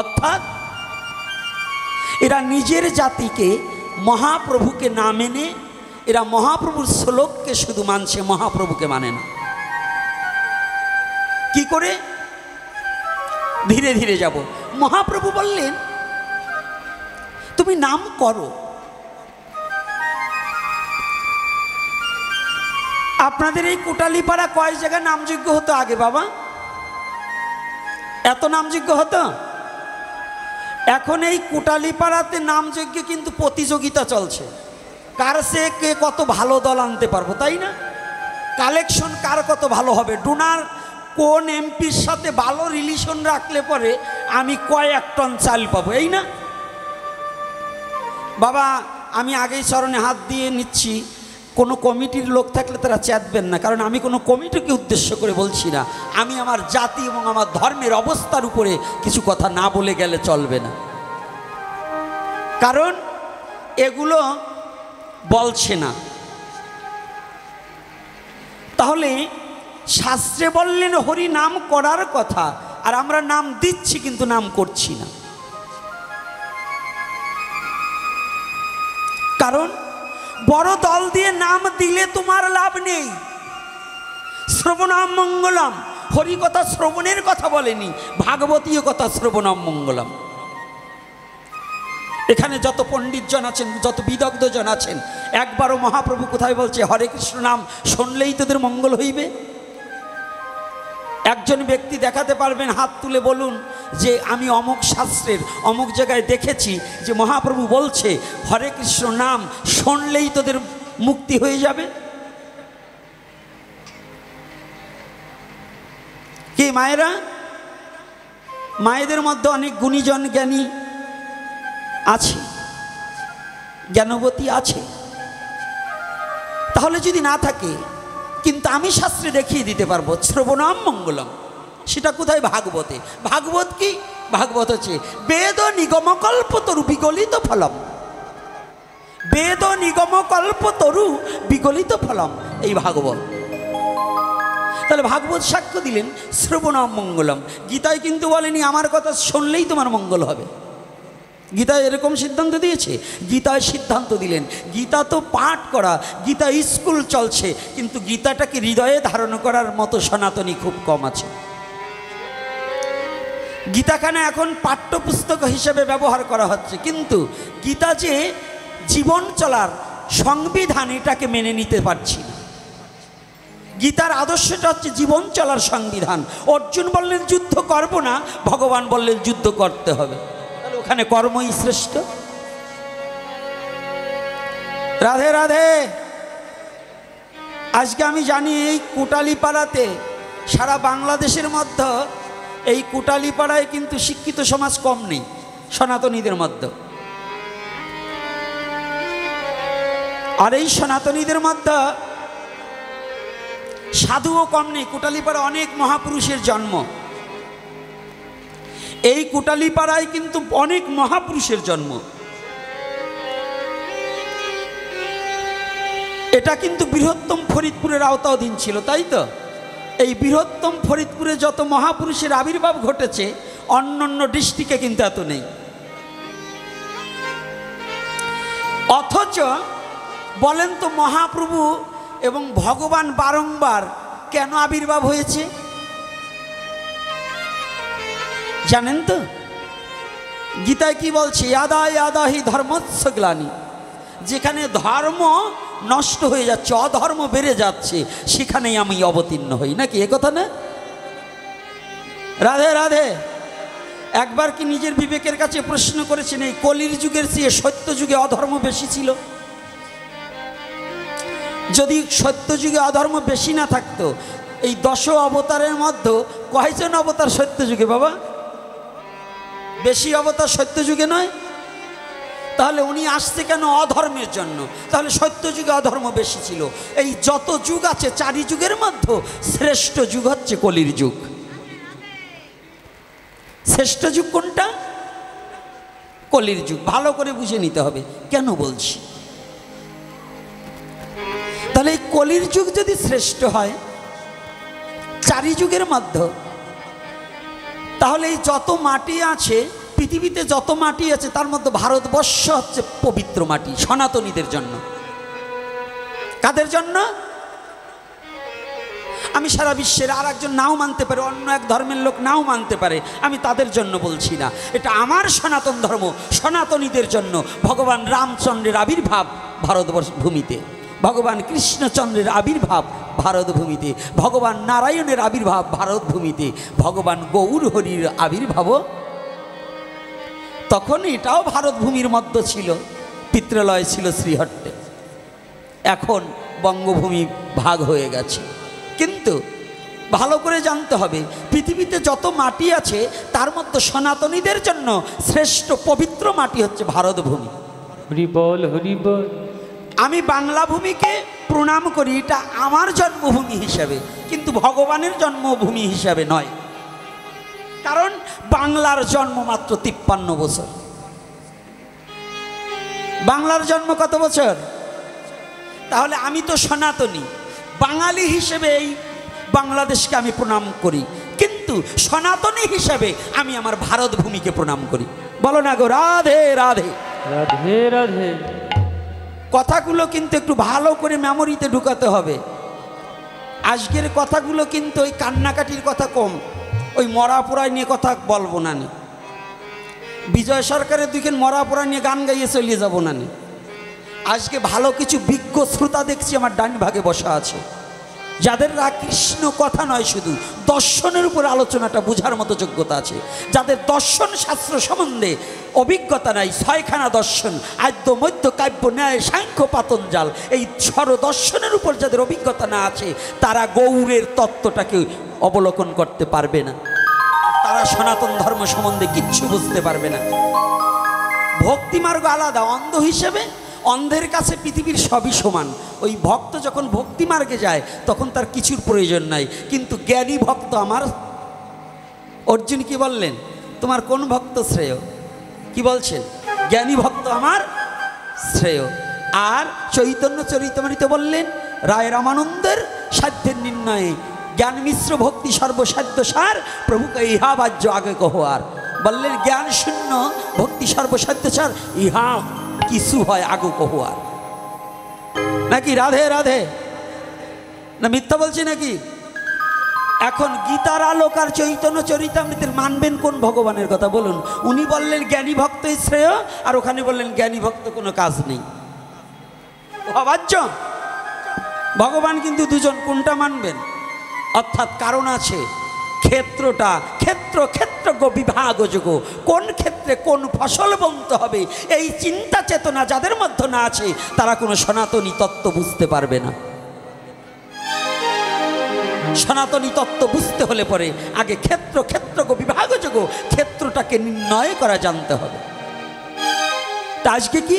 অর্থাৎ এরা নিজের জাতিকে, মহাপ্রভুকে না মেনে এরা মহাপ্রভুর শ্লোককে শুধু মানছে, মহাপ্রভুকে মানে না। কি করে? ধীরে ধীরে যাব। মহাপ্রভু বললেন তুমি নাম করো। আপনাদের এই কোটালীপাড়া কয় জায়গায় নামযোগ্য হতো আগে বাবা? এত নামযোগ্য হতো? এখন এই কোটালীপাড়াতে নামযোগ্য কিন্তু প্রতিযোগিতা চলছে, কার সে কে কত ভালো দল আনতে পারবো, তাই না? কালেকশন কার কত ভালো হবে, ডোনার কোন এমপির সাথে ভালো রিলেশন রাখলে পরে আমি কয়েক টন চাল পাবো, এই না বাবা? আমি আগেই চরণে হাত দিয়ে নিচ্ছি, কোনো কমিটির লোক থাকলে তারা চেতবেন না, কারণ আমি কোনো কমিটিকে উদ্দেশ্য করে বলছি না। আমি আমার জাতি এবং আমার ধর্মের অবস্থার উপরে কিছু কথা না বলে গেলে চলবে না, কারণ এগুলো বলছে না। তাহলে শাস্ত্রে বললেন হরি নাম করার কথা, আর আমরা নাম দিচ্ছি কিন্তু নাম করছি না। কারণ বড় দল দিয়ে নাম দিলে তোমার লাভ নেই। শ্রবণাম মঙ্গলম, হরি কথা শ্রবণের কথা বলেনি, ভাগবতীয় কথা শ্রবণাম মঙ্গলম। এখানে যত পণ্ডিতজন আছেন, যত বিদগ্ধজন আছেন, একবারও মহাপ্রভু কোথায় বলছে হরে কৃষ্ণ নাম শুনলেই তোদের মঙ্গল হইবে? একজন ব্যক্তি দেখাতে পারবেন, হাত তুলে বলুন যে আমি অমুক শাস্ত্রের অমুক জায়গায় দেখেছি যে মহাপ্রভু বলছে হরে কৃষ্ণ নাম শুনলেই তোদের মুক্তি হয়ে যাবে? কি মায়েরা? মায়েদের মধ্যে অনেক গুণীজন জ্ঞানী আছে, জ্ঞানবতী আছে, তাহলে যদি না থাকে, কিন্তু আমি শাস্ত্রে দেখিয়ে দিতে পারবো শ্রবণাম মঙ্গলম। সেটা কোথায়? ভাগবতে। ভাগবত কি? ভাগবত হচ্ছে বেদ নিগম কল্পতরু বিগলিত ফলম। বেদ নিগম কল্পতরু বিগলিত ফলম, এই ভাগবত। তাহলে ভাগবত সাক্ষ্য দিলেন শ্রবণাম মঙ্গলম। গীতায় কিন্তু বলেনি আমার কথা শুনলেই তোমার মঙ্গল হবে। গীতায় এরকম সিদ্ধান্ত দিয়েছে? গীতায় সিদ্ধান্ত দিলেন, গীতা তো পাঠ করা, গীতা স্কুল চলছে, কিন্তু গীতাটাকে হৃদয়ে ধারণ করার মতো সনাতনী খুব কম আছে। গীতাখানে এখন পাঠ্যপুস্তক হিসেবে ব্যবহার করা হচ্ছে, কিন্তু গীতা যে জীবন চলার সংবিধান, এটাকে মেনে নিতে পারছি না। গীতার আদর্শটা হচ্ছে জীবন চলার সংবিধান। অর্জুন বললেন যুদ্ধ করব না, ভগবান বললেন যুদ্ধ করতে হবে, তাহলে ওখানে কর্মই শ্রেষ্ঠ। রাধে রাধে। আজকে আমি জানি এই কোটালীপাড়াতে, সারা বাংলাদেশের মধ্যে এই কোটালীপাড়ায় কিন্তু শিক্ষিত সমাজ কম নেই সনাতনীদের মধ্যে। আর এই সনাতনীদের মধ্যে সাধুও কম নেই। কোটালীপাড়া অনেক মহাপুরুষের জন্ম। এই কোটালীপাড়ায় কিন্তু অনেক মহাপুরুষের জন্ম। এটা কিন্তু বৃহত্তম ফরিদপুরের আওতাধীন ছিল, তাই তো? এই বৃহত্তম ফরিদপুরে যত মহাপুরুষের আবির্ভাব ঘটেছে, অন্যান্য ডিস্ট্রিক্টে কিন্তু এত নেই। অথচ বলেন তো মহাপ্রভু এবং ভগবান বারংবার কেন আবির্ভাব হয়েছে জানেন তো? গীতায় কি বলছে? ইয়াদা ইয়াদা হি ধর্মস্য গ্লানি। যেখানে ধর্ম নষ্ট হয়ে যাচ্ছে, অধর্ম বেড়ে যাচ্ছে, সেখানেই আমি অবতীর্ণ হই, নাকি এ কথা না? রাধে রাধে। একবার কি নিজের বিবেকের কাছে প্রশ্ন করেছেন, এই কলির যুগের চেয়ে সত্য যুগে অধর্ম বেশি ছিল? যদি সত্য যুগে অধর্ম বেশি না থাকতো, এই 10 অবতারের মধ্যে কয়জন অবতার সত্য যুগে বাবা? বেশি অবতার সত্য যুগে নয়? তাহলে উনি আসছে কেন? অধর্মের জন্য। তাহলে সত্য যুগে অধর্ম বেশি ছিল। এই যত যুগ আছে, 4 যুগের মধ্যে শ্রেষ্ঠ যুগ হচ্ছে কলির যুগ। শ্রেষ্ঠ যুগ কোনটা? কলির যুগ। ভালো করে বুঝে নিতে হবে কেন বলছি। তাহলে এই কলির যুগ যদি শ্রেষ্ঠ হয় চারি যুগের মধ্যে, তাহলে এই যত মাটি আছে পৃথিবীতে, যত মাটি আছে তার মধ্যে ভারতবর্ষ হচ্ছে পবিত্র মাটি সনাতনীদের জন্য। কাদের জন্য? আমি সারা বিশ্বের আর একজন নাও মানতে পারে, অন্য এক ধর্মের লোক নাও মানতে পারে, আমি তাদের জন্য বলছি না, এটা আমার সনাতন ধর্ম, সনাতনীদের জন্য। ভগবান রামচন্দ্রের আবির্ভাব ভারতবর্ষ ভূমিতে, ভগবান কৃষ্ণচন্দ্রের আবির্ভাব ভারত ভূমিতে, ভগবান নারায়ণের আবির্ভাব ভারত ভূমিতে, ভগবান গৌর হরির আবির্ভাবও তখন এটাও ভারত ভূমির মধ্যে ছিল, পিতৃলয় ছিল শ্রীহট্টে। এখন বঙ্গভূমি ভাগ হয়ে গেছে। কিন্তু ভালো করে জানতে হবে পৃথিবীতে যত মাটি আছে তার মধ্যে সনাতনীদের জন্য শ্রেষ্ঠ পবিত্র মাটি হচ্ছে ভারত ভূমি। হরি বল, হরি বল। আমি বাংলা ভূমিকে প্রণাম করি, এটা আমার জন্মভূমি হিসাবে, কিন্তু ভগবানের জন্মভূমি হিসাবে নয়। কারণ বাংলার জন্ম মাত্র 53 বছর। বাংলার জন্ম কত বছর? তাহলে আমি তো সনাতনী, বাঙালি হিসেবে এই বাংলাদেশকে আমি প্রণাম করি, কিন্তু সনাতনী হিসেবে আমি আমার ভারত ভূমিকে প্রণাম করি। বলো না গো রাধে রাধে। রাধে রাধে। কথাগুলো কিন্তু একটু ভালো করে মেমোরিতে ঢুকাতে হবে। আজকের কথাগুলো কিন্তু ওই কান্নাকাটির কথা কম, ওই মরাপোড়া নিয়ে কথা বলবো না নি, বিজয় সরকারের দিকে মরাপোড়া নিয়ে গান গাইয়ে চলিয়ে যাবো না নি। আজকে ভালো কিছু বিজ্ঞ শ্রোতা দেখছি আমার ডান ভাগে বসা আছে, যাদের কৃষ্ণ কথা নয় শুধু দর্শনের উপর আলোচনাটা বোঝার মতো যোগ্যতা আছে, যাদের দর্শন শাস্ত্র সম্বন্ধে অভিজ্ঞতা নাই, 6খানা দর্শন আদ্য মধ্য কাব্য ন্যায় সাংখ্য পাতঞ্জাল, এই স্বরদর্শনের উপর যাদের অভিজ্ঞতা না আছে তারা গৌরের তত্ত্বটাকে অবলোকন করতে পারবে না, তারা সনাতন ধর্ম সম্বন্ধে কিচ্ছু বুঝতে পারবে না। ভক্তিমার্গ আলাদা। অন্ধ হিসেবে অন্ধের কাছে পৃথিবীর সবই সমান। ওই ভক্ত যখন ভক্তিমার্গে যায় তখন তার কিছুর প্রয়োজন নাই, কিন্তু জ্ঞানী ভক্ত আমার। অর্জুন কি বললেন? তোমার কোন ভক্ত শ্রেয়? কি বলছেন? জ্ঞানী ভক্ত আমার শ্রেয়। আর চৈতন্য চরিতামৃতে বললেন রায় রামানন্দের সাধ্যের নির্ণয়ে জ্ঞান মিশ্র ভক্তি সর্বসাধ্য সার, প্রভুকে ইহা বাহ্য আগে কহোয়ার। বললেন জ্ঞান শূন্য ভক্তি সর্বসাধ্য সার, ইহা কিছু হয় আগু কহুয়ার। নাকি রাধে রাধে? না মিথ্যা বলছি নাকি? এখন গীতার আলোক আর চৈতন্য চরিতামৃতের মানবেন কোন ভগবানের কথা বলুন? উনি বললেন জ্ঞানী ভক্তই শ্রেয়, আর ওখানে বললেন জ্ঞানী ভক্ত কোনো কাজ নেই। অবাচ্য ভগবান কিন্তু দুজন, কোনটা মানবেন? অর্থাৎ কারণ আছে, ক্ষেত্রটা ক্ষেত্র ক্ষেত্রজ্ঞ বিভাগ যোগ, কোন ক্ষেত্রে কোন ফসল বুনতে হবে এই চিন্তা চেতনা যাদের মধ্যে না আছে তারা কোনো সনাতনী তত্ত্ব বুঝতে পারবে না। সনাতনী তত্ত্ব বুঝতে হলে পরে আগে ক্ষেত্র ক্ষেত্রজ্ঞ বিভাগ যোগ, ক্ষেত্রটাকে নির্ণয় করা জানতে হবে। তা আজকে কি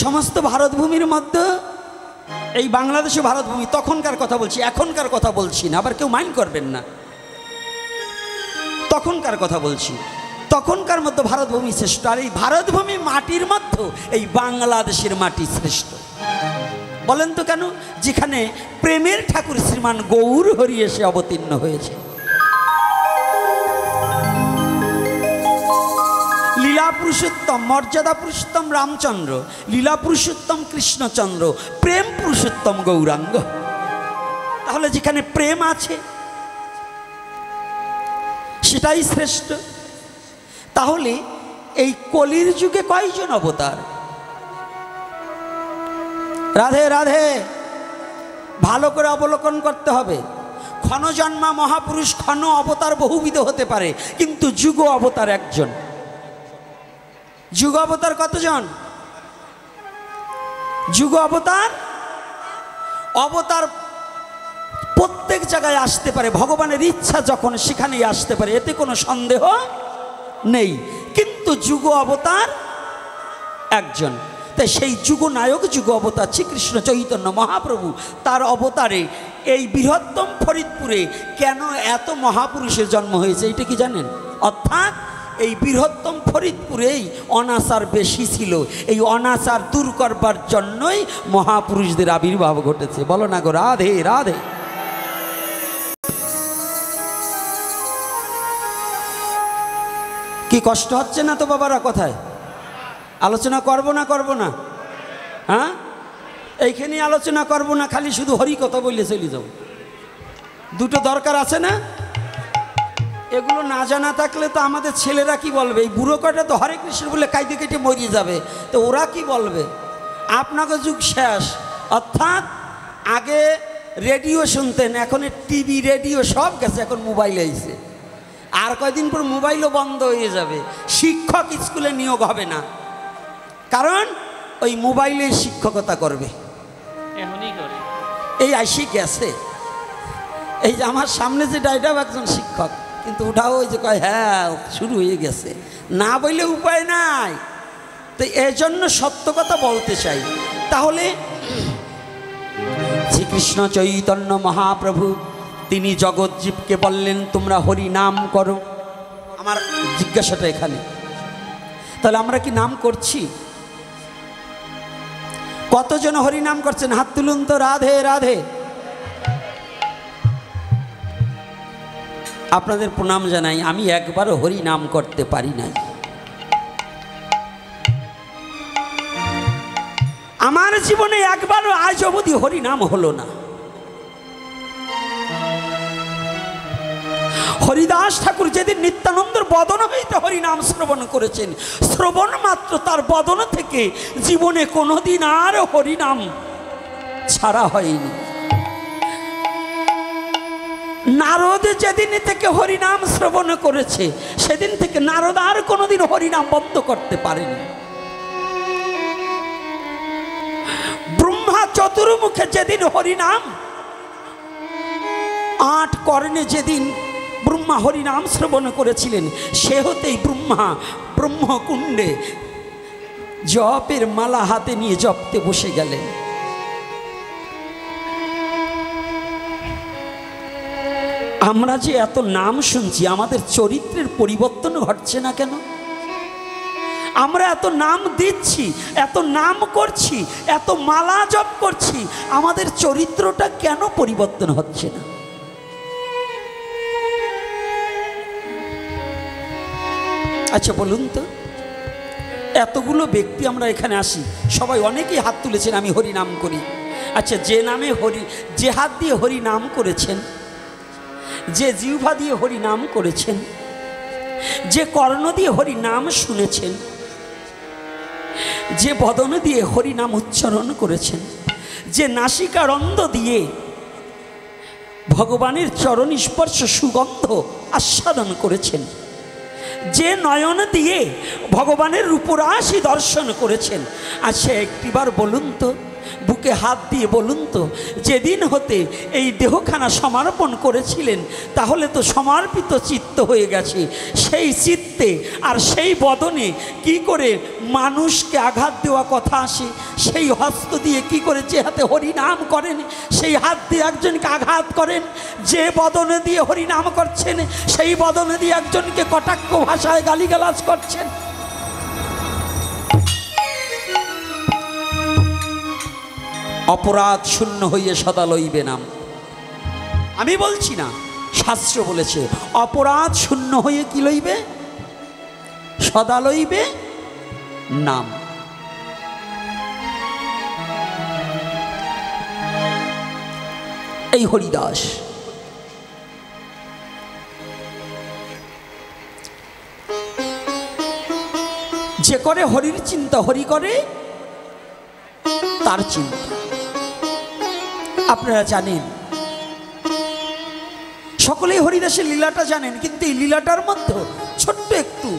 সমস্ত ভারত ভূমির মধ্যে এই বাংলাদেশে ভারত ভূমি, তখনকার কথা বলছি, এখনকার কথা বলছি না, আবার কেউ মাইন্ড করবেন না। তখনকার কথা বলছি, তখনকার মধ্যে ভারত ভূমি শ্রেষ্ঠ। আর এই ভারত ভূমি মাটির মধ্যে এই বাংলাদেশের মাটি শ্রেষ্ঠ। বলেন তো কেন? যেখানে প্রেমের ঠাকুর শ্রীমান গৌর হরি এসে অবতীর্ণ হয়েছে। লীলা পুরুষোত্তম, মর্যাদা পুরুষোত্তম রামচন্দ্র, লীলা পুরুষোত্তম কৃষ্ণচন্দ্র, প্রেম পুরুষোত্তম গৌরাঙ্গ। তাহলে যেখানে প্রেম আছে সেটাই শ্রেষ্ঠ। তাহলে এই কলির যুগে কয়জন অবতার? রাধে রাধে। ভালো করে অবলোকন করতে হবে। ক্ষণজন্মা মহাপুরুষ, ক্ষণ অবতার বহুবিধ হতে পারে, কিন্তু যুগ অবতার একজন। যুগ অবতার কতজন? যুগ অবতার, অবতার প্রত্যেক জায়গায় আসতে পারে, ভগবানের ইচ্ছা যখন সেখানেই আসতে পারে, এতে কোনো সন্দেহ নেই। কিন্তু যুগ অবতার একজন। তাই সেই যুগ নায়ক, যুগ অবতার শ্রীকৃষ্ণ চৈতন্য মহাপ্রভু, তার অবতারে এই বৃহত্তম ফরিদপুরে কেন এত মহাপুরুষের জন্ম হয়েছে এটা কি জানেন? অর্থাৎ এই বৃহত্তম ফরিদপুরেই অনাচার বেশি ছিল, এই অনাচার দূর করবার জন্যই মহাপুরুষদের আবির্ভাব ঘটেছে। বলো না গো রাধে রাধে। কি কষ্ট হচ্ছে না তো বাবারা? কোথায় আলোচনা করব না? হ্যাঁ, এইখানেই আলোচনা করব না, খালি শুধু হরি কথা বললে চলে যাও। দুটো দরকার আছে না? এগুলো না জানা থাকলে তো আমাদের ছেলেরা কি বলবে? এই বুড়ো কটা তো হরে কৃষ্ণ বলে কাইতে কেটে মরিয়ে যাবে, তো ওরা কি বলবে? আপনাকে যুগ শেষ। অর্থাৎ আগে রেডিও শুনতেন, এখন টিভি রেডিও সব গেছে, এখন মোবাইল এসেছে। আর কয়দিন পর মোবাইলও বন্ধ হয়ে যাবে, শিক্ষক স্কুলে নিয়োগ হবে না, কারণ ওই মোবাইলে শিক্ষকতা করবে। এই আইসি গেছে, এই যে আমার সামনে যে ডাইটাও একজন শিক্ষক, কিন্তু ওটাও ওই যে কয় হ্যাঁ শুরু হয়ে গেছে, না বললে উপায় নাই। তো এই জন্য সত্য কথা বলতে চাই। তাহলে শ্রীকৃষ্ণ চৈতন্য মহাপ্রভু তিনি জগৎজীবকে বললেন তোমরা হরি নাম করো। আমার জিজ্ঞাসাটা এখানে, তাহলে আমরা কি নাম করছি? কতজন হরি নাম করছেন? হাত তুলুন তো। রাধে রাধে। আপনাদের প্রণাম জানাই, আমি একবারও হরি নাম করতে পারি নাই। আমার জীবনে একবারও আজ অবধি হরি নাম হলো না। হরিদাস ঠাকুর যেদিন নিত্যানন্দর বদন হইতে হরিনাম শ্রবণ করেছেন, শ্রবণ মাত্র তার বদন থেকে জীবনে কোনোদিন আর হরিনাম ছাড়া হয়নি। নারদ যেদিন থেকে হরিনাম শ্রবণ করেছে, সেদিন থেকে নারদ আর কোনোদিন হরিনাম বন্ধ করতে পারেনি। ব্রহ্মা চতুর্মুখে যেদিন হরিনাম, 8 কর্ণে যেদিন ব্রহ্মা হরিনাম শ্রবণ করেছিলেন, সে হতেই ব্রহ্মা ব্রহ্মকুণ্ডে জপের মালা হাতে নিয়ে জপতে বসে গেলেন। আমরা যে এত নাম শুনছি, আমাদের চরিত্রের পরিবর্তন ঘটছে না কেন? আমরা এত নাম দিচ্ছি, এত নাম করছি, এত মালা জপ করছি, আমাদের চরিত্রটা কেন পরিবর্তন হচ্ছে না? আচ্ছা বলুন তো, এতগুলো ব্যক্তি আমরা এখানে আসি, সবাই অনেকেই হাত তুলেছেন আমি হরি নাম করি। আচ্ছা, যে নামে হরি, যে হাত দিয়ে হরি নাম করেছেন, যে জিহ্বা দিয়ে হরি নাম করেছেন, যে কর্ণ দিয়ে হরি নাম শুনেছেন, যে বদন দিয়ে হরি নাম উচ্চারণ করেছেন, যে নাসিকারন্ধ্র দিয়ে ভগবানের চরণ স্পর্শ সুগন্ধ আস্বাদন করেছেন, যে নয়ন দিয়ে ভগবানের রূপরাশি দর্শন করেছেন। আচ্ছা একটিবার বলুন তো, বুকে হাত দিয়ে বলুন তো, যেদিন হতে এই দেহখানা সমর্পণ করেছিলেন, তাহলে তো সমর্পিত চিত্ত হয়ে গেছে। সেই চিত্তে আর সেই বদনে কি করে মানুষকে আঘাত দেওয়া কথা আসে? সেই হস্ত দিয়ে কি করে, যে হাতে হরিনাম করেন সেই হাত দিয়ে একজনকে আঘাত করেন? যে বদনে দিয়ে হরিনাম করছেন, সেই বদনে দিয়ে একজনকে কটাক্ষ ভাষায় গালিগালাজ করছেন। অপরাধ শূন্য হইয়ে সদা লইবে নাম। আমি বলছি না, শাস্ত্র বলেছে অপরাধ শূন্য হয়ে কি লইবে? সদা লইবে নাম। এই হরিদাস যে করে হরির চিন্তা, হরি করে তার চিন্তা। আপনারা জানেন, সকলেই হরিদাসের লীলাটা জানেন, কিন্তু এই লীলাটার মধ্যে ছোট্ট একটু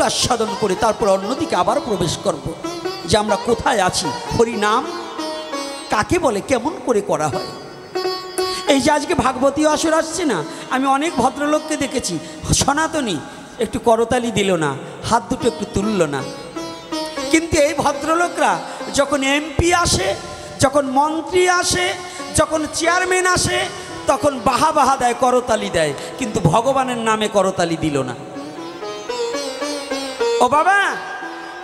আস্বাদন করে তারপর অন্যদিকে আবার প্রবেশ করব, যে আমরা কোথায় আছি, হরিনাম কাকে বলে, কেমন করে করা হয়। এই যে আজকে ভাগবতী আসর আসছে না, আমি অনেক ভদ্রলোককে দেখেছি, সনাতনী একটু করতালি দিল না, হাত দুটো একটু তুলল না। কিন্তু এই ভদ্রলোকরা যখন এমপি আসে, যখন মন্ত্রী আসে, যখন চেয়ারম্যান আসে তখন বাহা বাহা দেয়, করতালি দেয়, কিন্তু ভগবানের নামে করতালি দিল না। ও বাবা,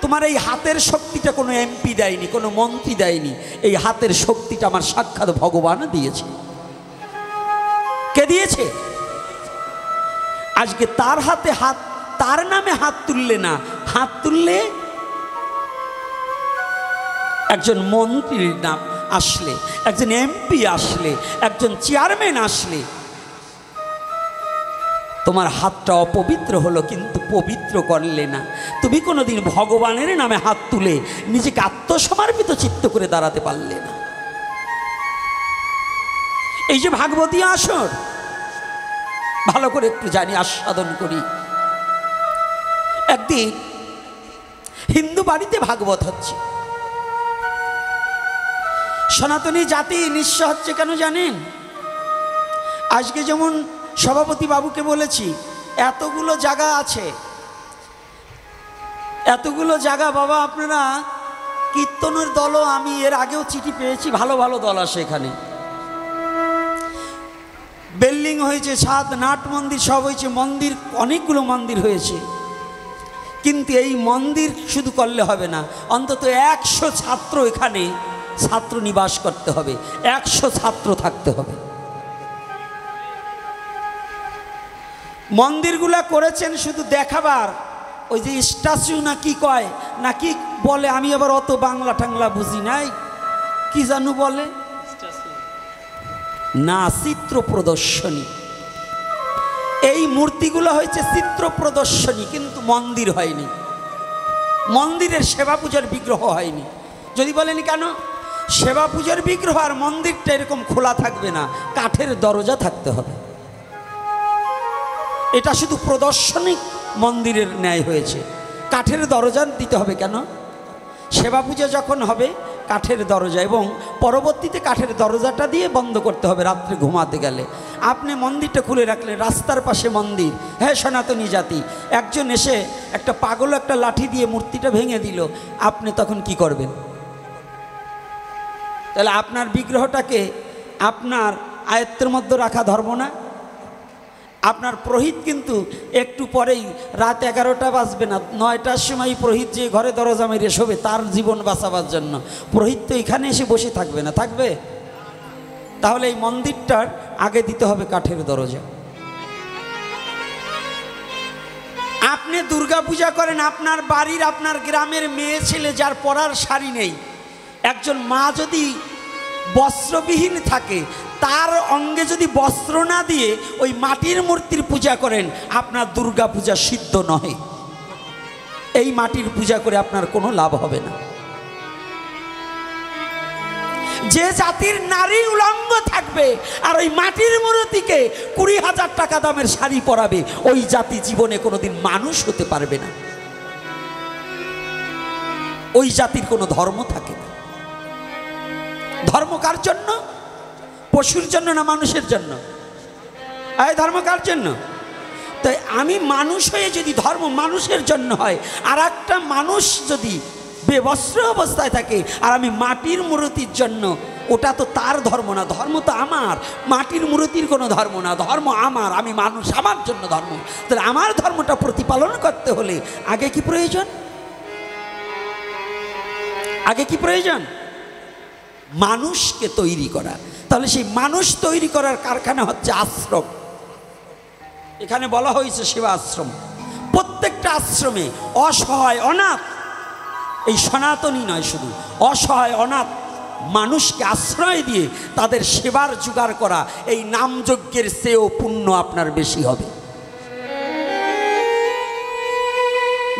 তোমার এই হাতের শক্তিটা কোনো এমপি দেয়নি, কোনো মন্ত্রী দেয়নি, এই হাতের শক্তিটা আমার সাক্ষাৎ ভগবান দিয়েছে। কে দিয়েছে? আজকে তার হাতে হাত, তার নামে হাত তুললে না, হাত তুললে একজন মন্ত্রীর নাম আসলে, একজন এমপি আসলে, একজন চেয়ারম্যান আসলে তোমার হাতটা অপবিত্র হলো, কিন্তু পবিত্র করলে না। তুমি কোনোদিন ভগবানের নামে হাত তুলে নিজেকে আত্মসমর্পিত চিত্ত করে দাঁড়াতে পারলে না। এই যে ভাগবতী আসর ভালো করে একটু জানি, আস্বাদন করি। একদিন হিন্দু বাড়িতে ভাগবত হচ্ছে। সনাতনী জাতি নিঃস্ব হচ্ছে কেন জানেন? আজকে যেমন সভাপতি বাবুকে বলেছি, এতগুলো জায়গা আছে, এতগুলো জায়গা বাবা, আপনারা কীর্তনের দলও, আমি এর আগেও চিঠি পেয়েছি, ভালো ভালো দল আসে এখানে। বিল্ডিং হয়েছে, ছাদ, নাট মন্দির সব হয়েছে, মন্দির অনেকগুলো মন্দির হয়েছে, কিন্তু এই মন্দির শুধু করলে হবে না, অন্তত 100 ছাত্র এখানে ছাত্র নিবাস করতে হবে, 100 ছাত্র থাকতে হবে। মন্দিরগুলা করেছেন শুধু দেখাবার, ওই যে স্ট্যাচু না কি কয় না কি বলে, আমি আবার অত বাংলা টাংলা বুঝি নাই, কি জানু বলে না, চিত্র প্রদর্শনী। এই মূর্তিগুলো হয়েছে চিত্র প্রদর্শনী, কিন্তু মন্দির হয়নি, মন্দিরের সেবা পূজার বিগ্রহ হয়নি। যদি বলেনি কেন, সেবা পূজার বিগ্রহ আর মন্দিরটা এরকম খোলা থাকবে না, কাঠের দরজা থাকতে হবে। এটা শুধু প্রদর্শনী মন্দিরের ন্যায় হয়েছে, কাঠের দরজা দিতে হবে কেন? সেবা পূজা যখন হবে কাঠের দরজা, এবং পরবর্তীতে কাঠের দরজাটা দিয়ে বন্ধ করতে হবে রাত্রে ঘুমাতে গেলে। আপনি মন্দিরটা খুলে রাখলেন, রাস্তার পাশে মন্দির, হ্যাঁ সনাতনী জাতি, একজন এসে একটা পাগল একটা লাঠি দিয়ে মূর্তিটা ভেঙে দিল, আপনি তখন কি করবেন? তাহলে আপনার বিগ্রহটাকে আপনার আয়ত্তের মধ্যে রাখা ধর্ম না? আপনার পুরোহিত কিন্তু একটু পরেই, রাত 11টা বাজবে না, 9টার সময় পুরোহিত যে ঘরে দরজা মেরে শোবে তার জীবন বাঁচাবার জন্য, পুরোহিত তো এখানে এসে বসে থাকবে না, থাকবে? তাহলে এই মন্দিরটার আগে দিতে হবে কাঠের দরজা। আপনি দুর্গা পূজা করেন, আপনার বাড়ির, আপনার গ্রামের মেয়ে ছেলে যার পরার শাড়ি নেই, একজন মা যদি বস্ত্রবিহীন থাকে, তার অঙ্গে যদি বস্ত্র না দিয়ে ওই মাটির মূর্তির পূজা করেন, আপনার দুর্গা পূজা সিদ্ধ নয়। এই মাটির পূজা করে আপনার কোনো লাভ হবে না। যে জাতির নারী উলঙ্গ থাকবে আর ওই মাটির মূর্তিকে 20,000 টাকা দামের শাড়ি পরাবে, ওই জাতি জীবনে কোনোদিন মানুষ হতে পারবে না। ওই জাতির কোনো ধর্ম থাকে না। ধর্ম কার জন্য? পশুর জন্য না মানুষের জন্য? এই ধর্ম কার জন্য? তাই আমি মানুষ হয়ে যদি ধর্ম মানুষের জন্য হয়, আর একটা মানুষ যদি বেবস্ত্র অবস্থায় থাকে আর আমি মাটির মূর্তির জন্য, ওটা তো তার ধর্ম না, ধর্ম তো আমার। মাটির মূর্তির কোনো ধর্ম না, ধর্ম আমার, আমি মানুষ, আমার জন্য ধর্ম। তাহলে আমার ধর্মটা প্রতিপালন করতে হলে আগে কি প্রয়োজন? আগে কি প্রয়োজন? মানুষকে তৈরি করা। তাহলে সেই মানুষ তৈরি করার কারখানা হচ্ছে আশ্রম। এখানে বলা হয়েছে সেবা আশ্রম। প্রত্যেকটা আশ্রমে অসহায় অনাথ, এই সনাতনী নয় শুধু, অসহায় অনাথ মানুষকে আশ্রয় দিয়ে তাদের সেবার জোগাড় করা, এই নামযজ্ঞের চেয়েও পুণ্য আপনার বেশি হবে।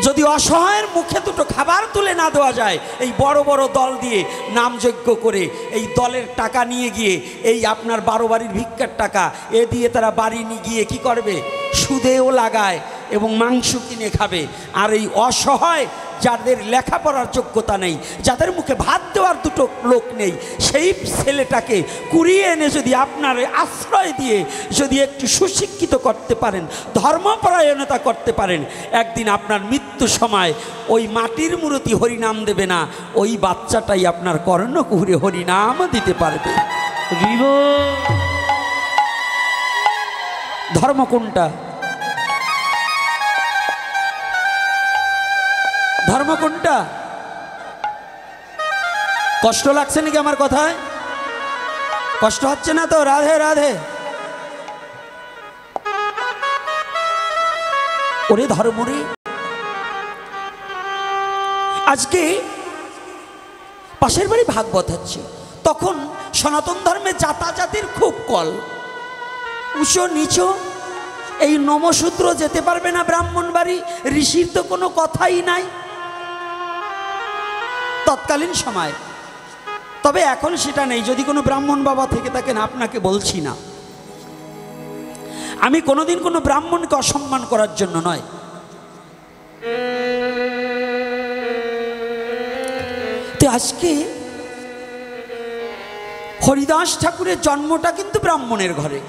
যদি অসহায়ের মুখে দুটো খাবার তুলে না দেওয়া যায়, এই বড় বড় দল দিয়ে নামযজ্ঞ করে এই দলের টাকা নিয়ে গিয়ে, এই আপনার 12 বাড়ির ভিক্ষার টাকা এ দিয়ে তারা বাড়ি নিয়ে গিয়ে কি করবে? সুদেও লাগায় এবং মাংস কিনে খাবে। আর এই অসহায় যাদের লেখাপড়ার যোগ্যতা নেই, যাদের মুখে ভাত দেওয়ার দুটো লোক নেই, সেই ছেলেটাকে কুড়িয়ে এনে যদি আপনার আশ্রয় দিয়ে যদি একটু সুশিক্ষিত করতে পারেন, ধর্মপরায়ণতা করতে পারেন, একদিন আপনার মৃত্যু সময় ওই মাটির মূর্তি হরিনাম দেবে না, ওই বাচ্চাটাই আপনার কর্ণকুহরে হরিনাম দিতে পারবে। হরি বল। ধর্ম কোনটা? ধর্ম কোনটা? কষ্ট লাগছে নাকি আমার কথায়? কষ্ট হচ্ছে না তো? রাধে রাধে। ওরে ধর্ম রে, আজকে পাশের বাড়ি ভাগবত হচ্ছে, তখন সনাতন ধর্মে জাতাজাতির খুব কল, উঁচু নিচু। এই নমশূদ্র যেতে পারবে না ব্রাহ্মণ বাড়ি, ঋষির তো কোনো কথাই নাই তৎকালীন সময়। তবে এখন সেটা নেই। যদি কোনো ব্রাহ্মণ বাবা থেকে থাকেন, আপনাকে বলছি না, আমি কোনোদিন কোনো ব্রাহ্মণকে অসম্মান করার জন্য নয়। তো আজকে হরিদাস ঠাকুরের জন্মটা কিন্তু ব্রাহ্মণের ঘরে।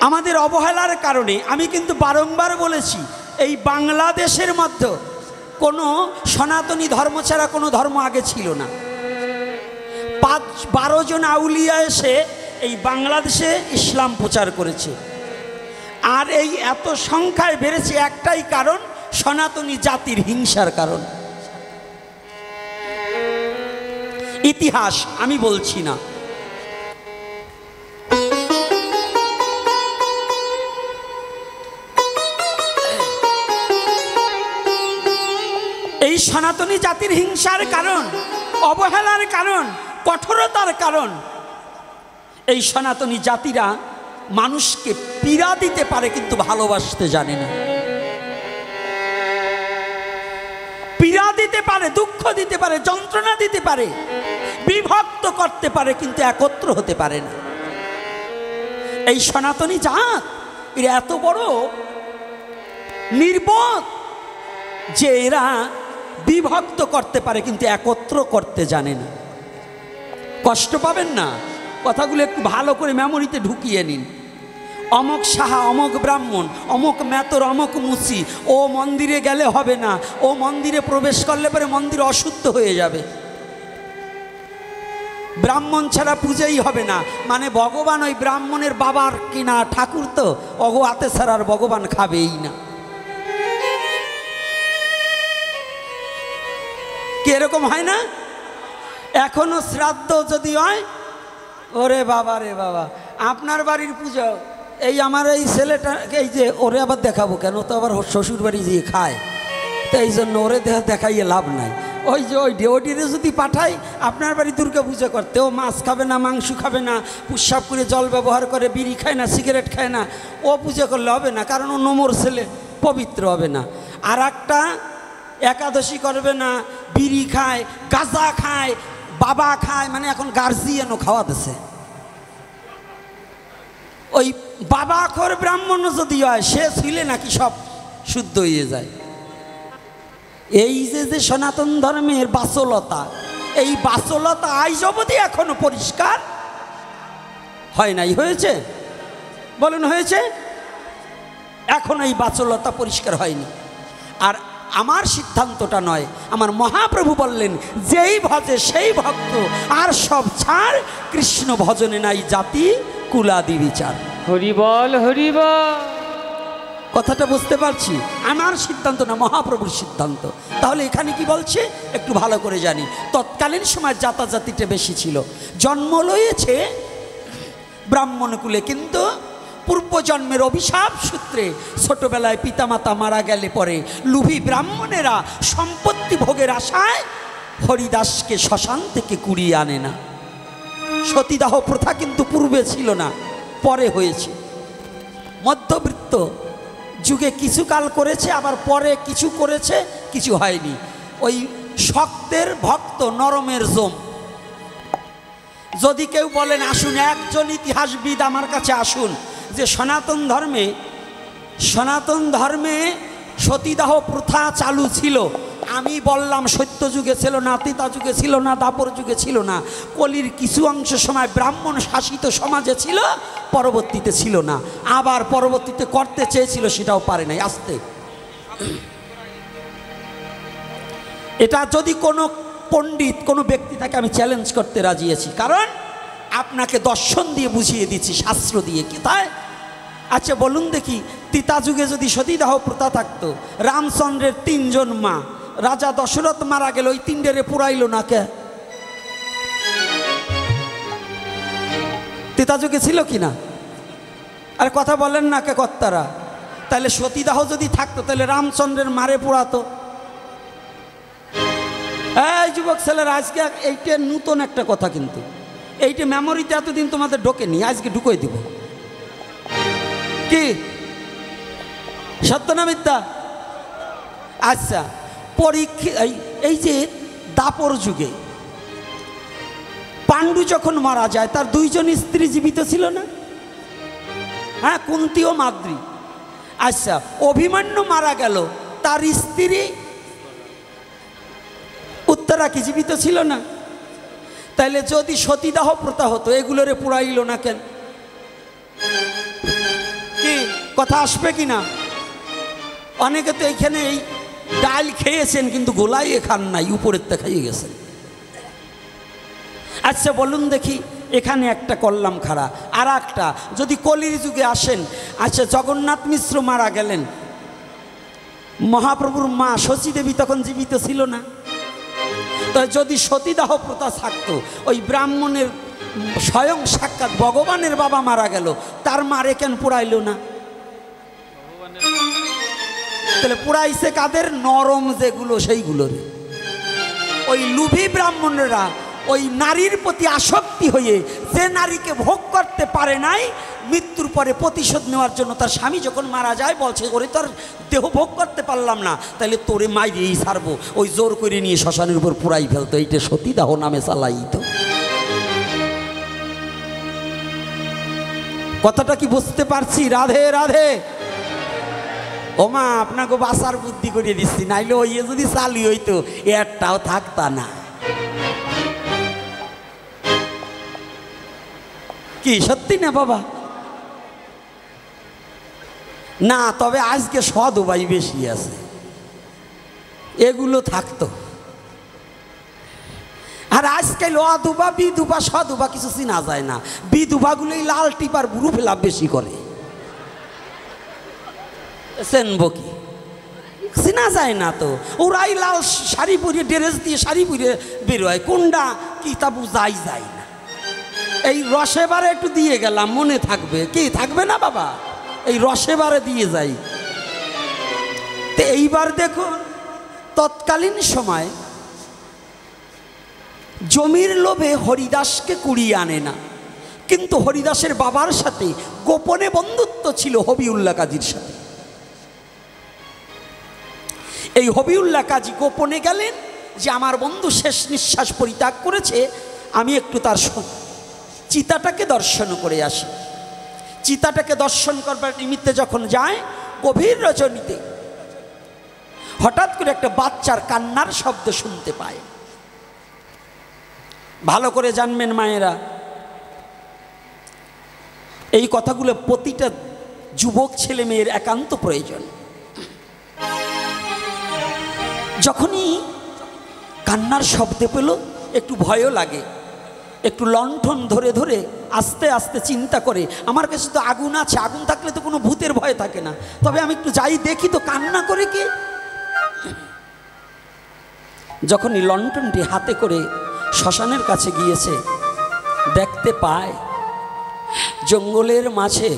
আমাদের অবহেলার কারণে, আমি কিন্তু বারংবার বলেছি, এই বাংলাদেশের মধ্যে কোনো সনাতনী ধর্ম ছাড়া কোনো ধর্ম আগে ছিল না। 5-12 জন আউলিয়া এসে এই বাংলাদেশে ইসলাম প্রচার করেছে। আর এই এত সংখ্যায় বেড়েছে একটাই কারণ, সনাতনী জাতির হিংসার কারণ। ইতিহাস আমি বলছি না। এই সনাতনী জাতির হিংসার কারণ, অবহেলার কারণ, কঠোরতার কারণ, এই সনাতনী জাতিরা মানুষকে পীড়া দিতে পারে কিন্তু ভালোবাসতে জানে না। পীড়া দিতে পারে, দুঃখ দিতে পারে, যন্ত্রণা দিতে পারে, বিভক্ত করতে পারে, কিন্তু একত্র হতে পারে না। এই সনাতনী জাত এরা এত বড় নির্বোধ যে এরা বিভক্ত করতে পারে কিন্তু একত্র করতে জানে না। কষ্ট পাবেন না, কথাগুলো একটু ভালো করে মেমোরিতে ঢুকিয়ে নিন। অমক সাহা, অমক ব্রাহ্মণ, অমক মেতর, অমক মুচি, ও মন্দিরে গেলে হবে না, ও মন্দিরে প্রবেশ করলে পরে মন্দির অশুদ্ধ হয়ে যাবে, ব্রাহ্মণ ছাড়া পূজাই হবে না। মানে ভগবান ওই ব্রাহ্মণের বাবার কিনা ঠাকুর, তো অগো আতে ছাড়ার ভগবান খাবেই না। কি এরকম হয় না? এখনো শ্রাদ্ধ যদি হয়, ওরে বাবা রে বাবা, আপনার বাড়ির পুজো, এই আমার এই ছেলেটা, এই যে ওরে আবার দেখাবো কেন, তো আবার শ্বশুর বাড়ি গিয়ে খায়, তো এই জন্য ওরে দেখাইয়ে লাভ নাই। ওই যে ওই ডেওটিরে যদি পাঠাই আপনার বাড়ি দুর্গা পূজা করতে, ও মাছ খাবে না, মাংস খাবে না, পুষ্পাপ করে জল ব্যবহার করে, বিড়ি খায় না, সিগারেট খায় না, ও পূজা করলে হবে না, কারণ ও নোমর ছেলে, পবিত্র হবে না। আর একটা একাদশী করবে না, বিড়ি খায়, গাঁজা খায়, বাবা খায়, মানে এখন গার্জিয়ানও খাওয়া দিছে। ওই বাবা খোর ব্রাহ্মণ যদি হয়, সে ছিলে নাকি সব শুদ্ধ হয়ে যায়। এই যে সনাতন ধর্মের বাচলতা, এই বাচলতা আজ অবধি এখনো পরিষ্কার হয় নাই। হয়েছে? বলেন হয়েছে? এখন এই বাচলতা পরিষ্কার হয়নি। আর আমার সিদ্ধান্তটা নয়, আমার মহাপ্রভু বললেন, যেই ভজে সেই ভক্ত, আর সব ছাড়, কৃষ্ণ ভজনে নাই জাতি কুলাদি বিচার। হরি বল, হরি বল। কথাটা বুঝতে পারছি? আমার সিদ্ধান্ত না, মহাপ্রভুর সিদ্ধান্ত। তাহলে এখানে কি বলছে একটু ভালো করে জানি। তৎকালীন সময় জাতাজাতিটা বেশি ছিল, জন্ম লয়েছে ব্রাহ্মণ কুলে, কিন্তু পূর্বজন্মের অভিশাপ সূত্রে ছোটবেলায় পিতামাতা মারা গেলে পরে লুভি ব্রাহ্মণেরা সম্পত্তি ভোগের আশায় হরিদাসকে শ্মশান থেকে কুড়িয়ে আনে না। সতীদাহ প্রথা কিন্তু পূর্বে ছিল না, পরে হয়েছে। মধ্যবিত্ত যুগে কিছু কাল করেছে, আবার পরে কিছু করেছে, কিছু হয়নি। ওই শক্তের ভক্ত, নরমের জম। যদি কেউ বলেন আসুন, একজন ইতিহাসবিদ আমার কাছে আসুন, যে সনাতন ধর্মে সতীদাহ প্রথা চালু ছিল। আমি বললাম সত্য যুগে ছিল না, ত্রেতা যুগে ছিল না, দাপর যুগে ছিল না, কলির কিছু অংশ সময় ব্রাহ্মণ শাসিত সমাজে ছিল, পরবর্তীতে ছিল না, আবার পরবর্তীতে করতে চেয়েছিল, সেটাও পারে নাই। আসতে এটা যদি কোনো পণ্ডিত কোনো ব্যক্তি তাকে আমি চ্যালেঞ্জ করতে রাজি আছি, কারণ আপনাকে দর্শন দিয়ে বুঝিয়ে দিচ্ছি, শাস্ত্র দিয়ে। কি তাই? আচ্ছা বলুন দেখি, ত্রেতা যুগে যদি সতীদাহ প্রথা থাকতো, রামচন্দ্রের 3 জন মা, রাজা দশরথ মারা গেল, ওই 3 পুরাইল না কে? ত্রেতা যুগে ছিল কি না? আর কথা বলেন না কে কর্তারা? তাহলে সতীদাহ যদি থাকতো তাহলে রামচন্দ্রের মারে পুরাতো। এই যুবক ছেলেরা, আজকে এইটা নতুন একটা কথা, কিন্তু এইটা মেমোরিতে এতদিন তোমাদের ঢোকেনি, আজকে ঢুকোই দিব। কি সত্য না মিথ্যা? আচ্ছা, এই যে দাপর যুগে পাণ্ডু যখন মারা যায়, তার 2 জন স্ত্রী জীবিত ছিল না? হ্যাঁ, কুন্তী ও মাদ্রী। আচ্ছা, অভিমন্যু মারা গেল, তার স্ত্রী উত্তরা কি জীবিত ছিল না? তাইলে যদি সতীদাহ প্রথা হতো, এগুলোরে পুরাইল না কেন? কি কথা আসবে কি না? অনেকে তো এইখানে এই ডাল খেয়েছেন কিন্তু গোলাইয়ে খান নাই, উপরের তে খাইয়ে গেছেন। আচ্ছা বলুন দেখি, এখানে একটা করলাম খাড়া, আর একটা যদি কলির যুগে আসেন। আচ্ছা, জগন্নাথ মিশ্র মারা গেলেন, মহাপ্রভুর মা শচী দেবী তখন জীবিত ছিল না? তো যদি সতীদাহ প্রথা থাকতো, ওই ব্রাহ্মণের স্বয়ং সাক্ষাৎ ভগবানের বাবা মারা গেল, তার মারে কেন পুরাইল না? তাহলে পুরাইছে কাদের? নরম যেগুলো সেইগুলোর। ওই লুভি ব্রাহ্মণরা ওই নারীর প্রতি আসক্তি হয়ে, যে নারীকে ভোগ করতে পারে নাই, মৃত্যুর পরে প্রতিশোধ নেওয়ার জন্য তার স্বামী যখন মারা যায় বলছে, ওরে তোর দেহ ভোগ করতে পারলাম না, তাহলে তোরে মাইরেই ছাড়বো, ওই জোর করে নিয়ে শ্মশানের উপর পুরাই ফেলতো। এইটা সতীদাহ নামে চালাইত। কথাটা কি বুঝতে পারছি? রাধে রাধে। ওমা, আপনাকে বাসার বুদ্ধি করিয়ে দিচ্ছি, নাইলে ওই যদি চালু হইতো একটাও থাকতা না। কি সত্যি না বাবা? না, তবে আজকে সদুবাই বেশি আছে, এগুলো থাকতো। আর আজকাল অদুবা, বিধুবা, সদুবা কিছু চিনা যায় না। বিধুবাগুলোই লাল টিপার বুড়ো ফেলাপ বেশি করে, চেনবো কি? চিনা যায় না তো। ওরাই লাল শাড়ি পরিয়ে, ড্রেস দিয়ে শাড়ি পরিয়ে বেরোয়, কোনটা কি তা বুঝাই যায় না। এই রসেবারে একটু দিয়ে গেলাম, মনে থাকবে কি? থাকবে না বাবা? এই রসেবারে দিয়ে যাই। তো এইবার দেখুন, তৎকালীন সময় জমির লোভে হরিদাসকে কুড়িয়ে আনে না, কিন্তু হরিদাসের বাবার সাথে গোপনে বন্ধুত্ব ছিল হবিউল্লাহ কাজীর সাথে। এই হবিউল্লাহ কাজী গোপনে গেলেন যে আমার বন্ধু শেষ নিঃশ্বাস পরিত্যাগ করেছে, আমি একটু তার চিতাটাকে দর্শন করে আসি। চিতাটাকে দর্শন করবার নিমিত্তে যখন যায়, গভীর রজনীতে হঠাৎ করে একটা বাচ্চার কান্নার শব্দ শুনতে পায়। ভালো করে জানবেন মায়েরা, এই কথাগুলো প্রতিটা যুবক ছেলে মেয়ের একান্ত প্রয়োজন। যখনই কান্নার শব্দ পেল, একটু ভয়ও লাগে, একটু লণ্ঠন ধরে ধরে আস্তে আস্তে চিন্তা করে, আমার কাছে তো আগুন আছে, আগুন থাকলে তো কোনো ভূতের ভয় থাকে না, তবে আমি একটু যাই দেখি তো কান্না করে কে। যখনই লণ্ঠনটি হাতে করে শ্মশানের কাছে গিয়েছে, দেখতে পায় জঙ্গলের মাঝে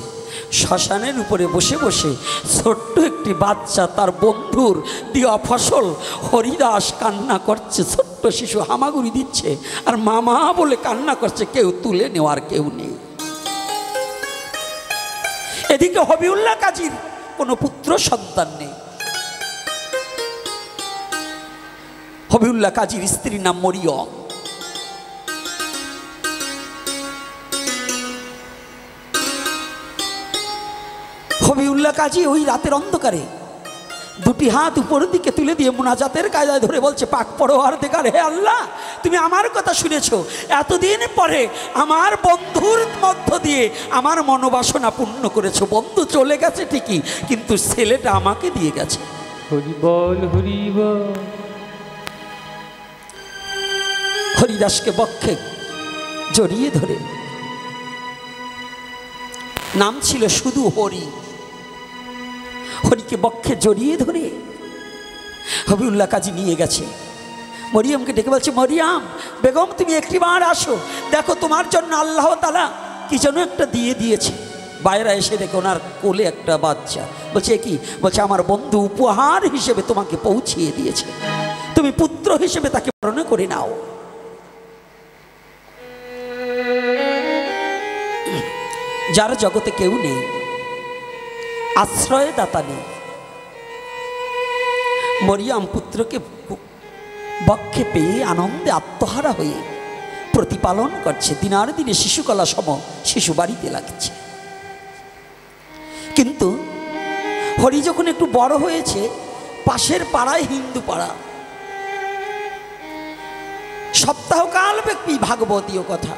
শ্মশানের উপরে বসে বসে ছোট্ট একটি বাচ্চা তার বন্ধুর দেওয়া ফসল হরিদাস কান্না করছে। ছোট্ট শিশু হামাগুড়ি দিচ্ছে আর মামা বলে কান্না করছে, কেউ তুলে নেওয়ার কেউ নেই। এদিকে হবিউল্লাহ কাজীর কোনো পুত্র সন্তান নেই। হবিউল্লাহ কাজীর স্ত্রীর নাম মরিয়ম। হবিউল্লাহ কাজী ওই রাতের অন্ধকারে দুটি হাত উপরের দিকে তুলে দিয়ে মুনাজাতের কায়দায় ধরে বলছে, পাক পরোয়ার দিগার, হে আল্লাহ, তুমি আমার কথা শুনেছো, এতদিন পরে আমার বন্ধুর মধ্য দিয়ে আমার মনোবাসনা পূর্ণ করেছো। বন্ধু চলে গেছে ঠিকই, কিন্তু ছেলেটা আমাকে দিয়ে গেছে। হরি বল, হরি বল। হরিদাসকে বক্ষে জড়িয়ে ধরে, নাম ছিল শুধু হরি, হরিকে বক্ষে জড়িয়ে ধরে হবিউল্লাহ কাজী নিয়ে গেছে। মরিয়মকে ডেকে বলছে, মরিয়াম বেগম তুমি একটিবার আসো, দেখো তোমার জন্য আল্লাহ তাআলা কি যেন একটা দিয়ে দিয়েছে। বাইরে এসে দেখো ওনার কোলে একটা বাচ্চা। বলছে কি? বলছে আমার বন্ধু উপহার হিসেবে তোমাকে পৌঁছিয়ে দিয়েছে, তুমি পুত্র হিসেবে তাকে বরণ করে নাও। যার জগতে কেউ নেই, আশ্রয় দাতা নেই, মরিয়ম পুত্রকে বক্ষে পেয়ে আনন্দে আত্মহারা হয়ে প্রতিপালন করছে। দিনার দিনে শিশুকলা সম শিশু বাড়িতে লাগছে। কিন্তু হরি যখন একটু বড় হয়েছে, পাশের পাড়ায় হিন্দু পাড়া, সপ্তাহকাল ব্যাপী ভাগবতীয় কথা,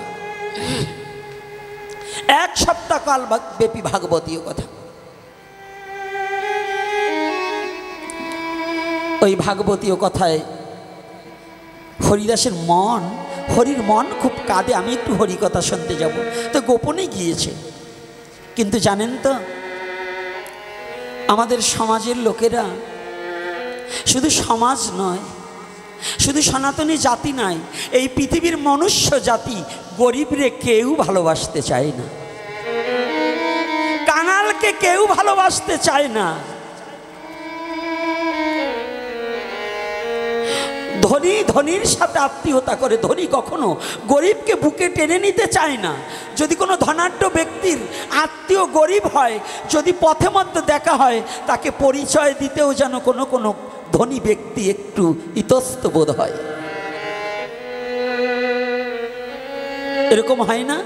এক সপ্তাহ কাল ব্যাপী ভাগবতীয় কথা। ওই ভাগবতীয় কথায় হরিদাসের মন, হরির মন খুব কাঁদে, আমি একটু হরি কথা শুনতে যাব। তো গোপনে গিয়েছে। কিন্তু জানেন তো, আমাদের সমাজের লোকেরা, শুধু সমাজ নয়, শুধু সনাতনী জাতি নয়, এই পৃথিবীর মনুষ্য জাতি গরিবরে কেউ ভালোবাসতে চায় না, কাঙালকে কেউ ভালোবাসতে চায় না, ধনী ধনীর সাথে আত্মীয়তা করে, ধনী কখনো গরিবকে বুকে টেনে নিতে চায় না। যদি কোনো ধনাঢ্য ব্যক্তির আত্মীয় গরিব হয়, যদি পথে মধ্যে দেখা হয়, তাকে পরিচয় দিতেও যেন কোনো কোনো ধনী ব্যক্তি একটু ইতস্ত বোধ হয়। এরকম হয় না?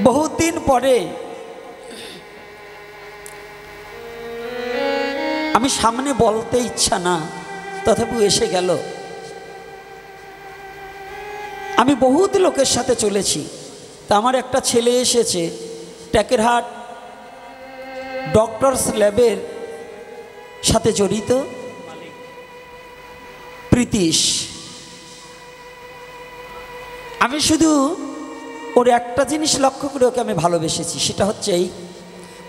বহুদিন পরে আমি সামনে বলতে ইচ্ছা না, তথাপি এসে গেল। আমি বহুত লোকের সাথে চলেছি, তা আমার একটা ছেলে এসেছে টেকেরহাট ডক্টরস ল্যাবের সাথে জড়িত, প্রীতিশ। আমি শুধু ওর একটা জিনিস লক্ষ্য করে ওকে আমি ভালোবেসেছি, সেটা হচ্ছে এই,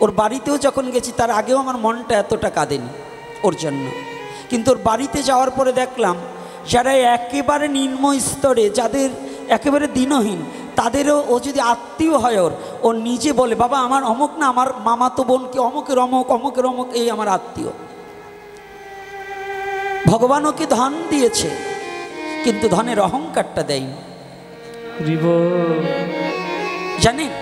ওর বাড়িতেও যখন গেছি তার আগেও আমার মনটা এতটা কাঁদেনি ওর জন্য। কিন্তু ওর বাড়িতে যাওয়ার পরে দেখলাম যারা একেবারে নিম্ন স্তরে, যাদের একেবারে দিনহীন, তাদেরও ও যদি আত্মীয় হয়, ওর নিজে বলে, বাবা আমার অমুক না, আমার মামাতো বোনকে অমুকের অমুক, অমুকের অমুক, এই আমার আত্মীয়। ভগবান ওকে ধন দিয়েছে, কিন্তু ধনের অহংকারটা দেয়নি। জানেন,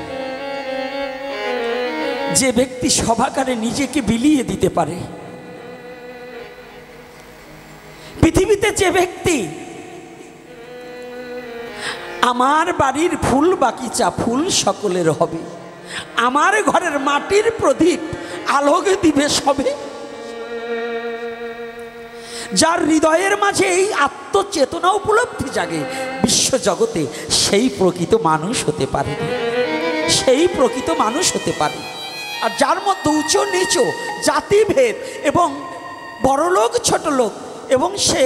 যে ব্যক্তি সভাকারে নিজেকে বিলিয়ে দিতে পারে, পৃথিবীতে যে ব্যক্তি আমার বাড়ির ফুল বাগিচা ফুল সকলের হবে, আমার ঘরের মাটির প্রদীপ আলোকে দিবে সবে, যার হৃদয়ের মাঝে এই আত্মচেতনা উপলব্ধি জাগে বিশ্ব জগতে, সেই প্রকৃত মানুষ হতে পারে, সেই প্রকৃত মানুষ হতে পারে। আর যার মধ্যে উঁচু নিচু জাতিভেদ এবং বড়লোক ছোট লোক, এবং সে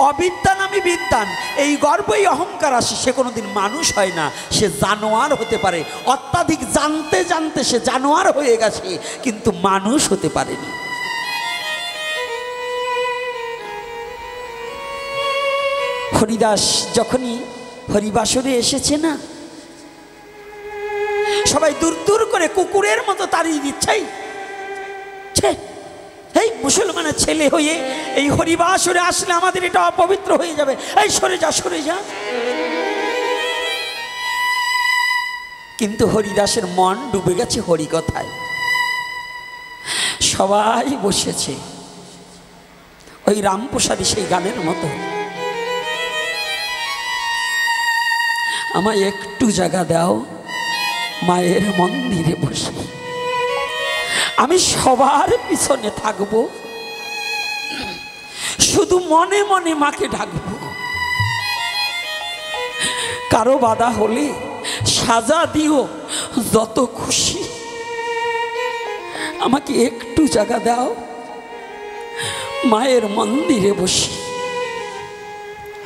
অবিদ্যা নামী বিদ্যান, এই গর্বই অহংকার আসে, সে কোনোদিন মানুষ হয় না, সে জানোয়ার হতে পারে। অত্যাধিক জানতে জানতে সে জানোয়ার হয়ে গেছে, কিন্তু মানুষ হতে পারেনি। হরিদাস যখনই হরিবাসরে এসেছে না, সবাই দূর দূর করে কুকুরের মতো তাড়িয়ে দিচ্ছে, এই মুসলমানের ছেলে হয়ে এই হরিবাসরে আসলে আমাদের এটা অপবিত্র হয়ে যাবে, এই সরে যা সরে যা। কিন্তু হরিদাসের মন ডুবে গেছে হরিকথায়। সবাই বসেছে ওই রামপ্রসাদী সেই গানের মতো, আমায় একটু জায়গা দাও মায়ের মন্দিরে বসে, আমি সবার পিছনে থাকব, শুধু মনে মনে মাকে ডাকবো, কারো বাধা হলে সাজা দিও যত খুশি, আমাকে একটু জায়গা দাও মায়ের মন্দিরে বসে।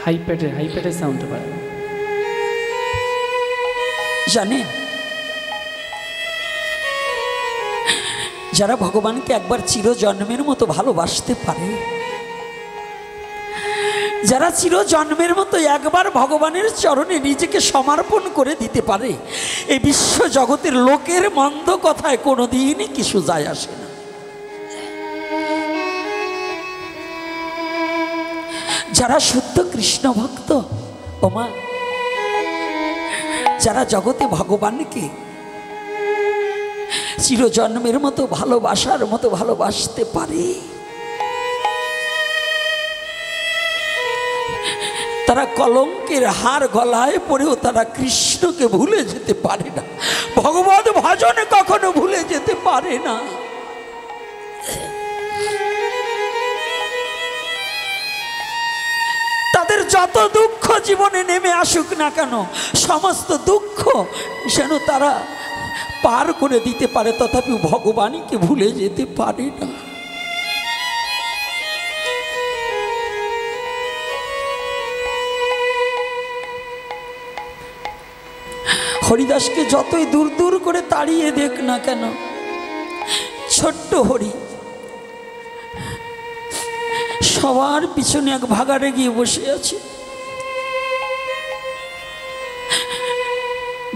হাই প্যাটের সাউন্ডে পারে না। জানেন, যারা ভগবানকে একবার চিরজন্মের মতো ভালোবাসতে পারে, যারা চিরজন্মের মতো একবার ভগবানের চরণে নিজেকে সমর্পণ করে দিতে পারে, এই বিশ্ব জগতের লোকের মন্দ কথায় কোনোদিনই কিছু যায় আসে না। যারা শুদ্ধ কৃষ্ণ ভক্ত, ওমা, যারা জগতে ভগবানকে চিরজন্মের মতো ভালোবাসার মতো ভালোবাসতে পারে, তারা কলঙ্কের হার গলায় পড়েও তারা কৃষ্ণকে ভুলে যেতে পারে না, ভগবত ভজনে কখনো ভুলে যেতে পারে না। তাদের যত দুঃখ জীবনে নেমে আসুক না কেন, সমস্ত দুঃখ যেন তারা পার করে দিতে পারে, তথাপি ভগবানকে ভুলে যেতে পারে না। হরিদাসকে যতই দূর দূর করে তাড়িয়ে দেখ না কেন, ছোট্ট হরি সবার পিছনে এক ভাগাড়ে গিয়ে বসে আছে।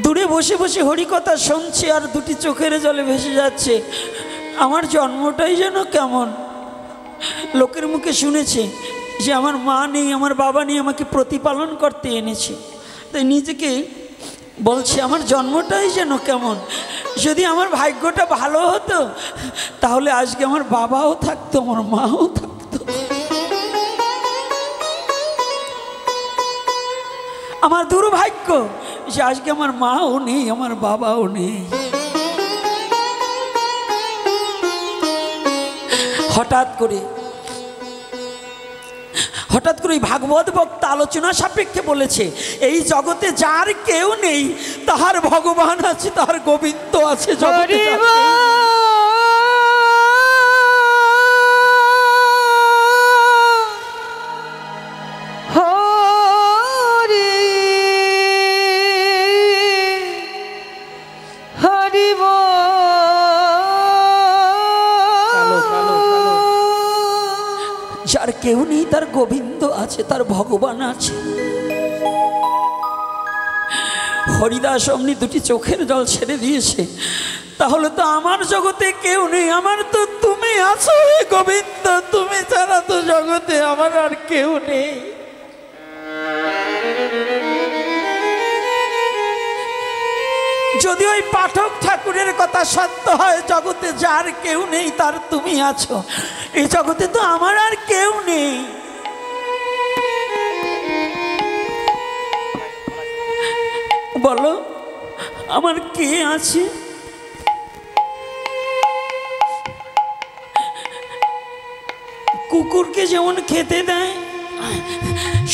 দূরে বসে বসে হরিকথা শুনছে আর দুটি চোখের জলে ভেসে যাচ্ছে, আমার জন্মটাই যেন কেমন। লোকের মুখে শুনেছে যে আমার মা নেই, আমার বাবা নেই, আমাকে প্রতিপালন করতে এনেছে, তাই নিজেকে বলছে আমার জন্মটাই যেন কেমন। যদি আমার ভাগ্যটা ভালো হতো তাহলে আজকে আমার বাবাও থাকতো, আমার মাও থাকতো। আমার দুর্ভাগ্য যে আজকে আমার মাও নেই, আমার বাবাও নেই। হঠাৎ করে ভাগবত বক্তা আলোচনা সাপেক্ষে বলেছে, এই জগতে যার কেউ নেই তাহার ভগবান আছে, তাহার গোবিন্দ আছে। জগতে যার কেউ নেই তার গোবিন্দ আছে, তার ভগবান আছে। হরিদাস অমনি দুটি চোখের জল ছেড়ে দিয়েছে, তাহলে তো আমার জগতে কেউ নেই, আমার তো তুমি আছো গোবিন্দ, তুমি ছাড়া তো জগতে আমার আর কেউ নেই। যদি ওই পাঠক ঠাকুরের কথা সত্য হয়, জগতে যার কেউ নেই তার তুমি আছো, এই জগতে তো আমার আর কেউ নেই। বলো আমার কে আছে? কুকুরকে যেমন খেতে দেয়,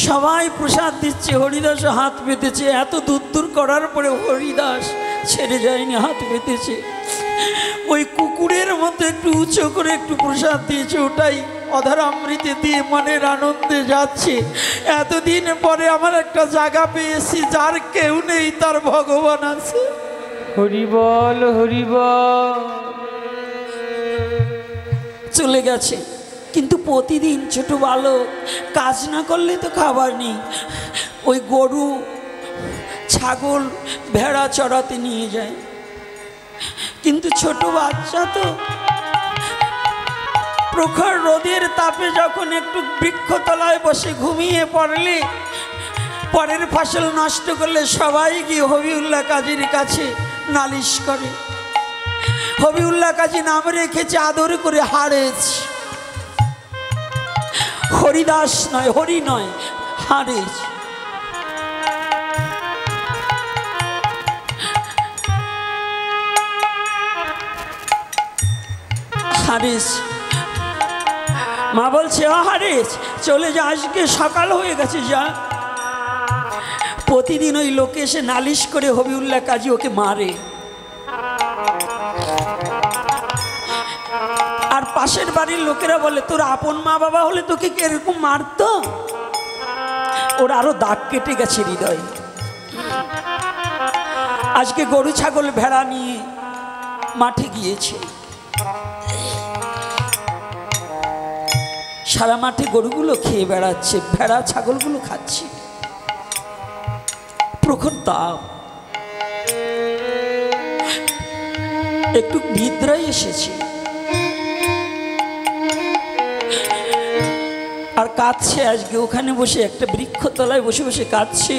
সবাই প্রসাদ দিচ্ছে, হরিদাস হাত পেতেছে। এত দূর দূর করার পরে হরিদাস ছেড়ে যায়নি, হাত পেতেছে। ওই কুকুরের মতো একটু উঁচু করে একটু প্রসাদ দিয়েছে, ওটাই অধরামৃতে দিয়ে মনের আনন্দে যাচ্ছে। এতদিন পরে আমার একটা জায়গা পেয়েছি, যার কেউ নেই তার ভগবান আছে। হরি বল, হরি বল। চলে গেছে, কিন্তু প্রতিদিন ছোট বালক কাজ না করলে তো খাবার নেই, ওই গরু ছাগল ভেড়া চড়াতে নিয়ে যায়। কিন্তু ছোট বাচ্চা তো প্রখর রোদের তাপে যখন একটু বৃক্ষতলায় বসে ঘুমিয়ে পড়লে, পরের ফসল নষ্ট করলে সবাই গিয়ে হবিউল্লাহ কাজীর কাছে নালিশ করে। হবিউল্লাহ কাজী নাম রেখেছে আদর করে হারেছ, হরিদাস নয়, হরি নয়, হারেছ। হারেছ মা বলছে, হারেছ চলে যা, আজকে সকাল হয়ে গেছে, যা। প্রতিদিন ওই লোকে এসে নালিশ করে হবিউল্লাহ কাজী ওকে মারে। আর পাশের বাড়ির লোকেরা বলে, তোর আপন মা বাবা হলে তোকে এরকম মারতো? ওর আরো দাগ কেটে গেছে হৃদয়। আজকে গরু ছাগল ভেড়া নিয়ে মাঠে গিয়েছে, সারা মাঠে গরুগুলো খেয়ে বেড়াচ্ছে, ভেড়া ছাগলগুলো খাচ্ছে। প্রখর তাপ, একটু নিদ্রায় এসেছে আর কাঁদছে। আজকে ওখানে বসে একটা বৃক্ষতলায় বসে বসে কাঁদছে।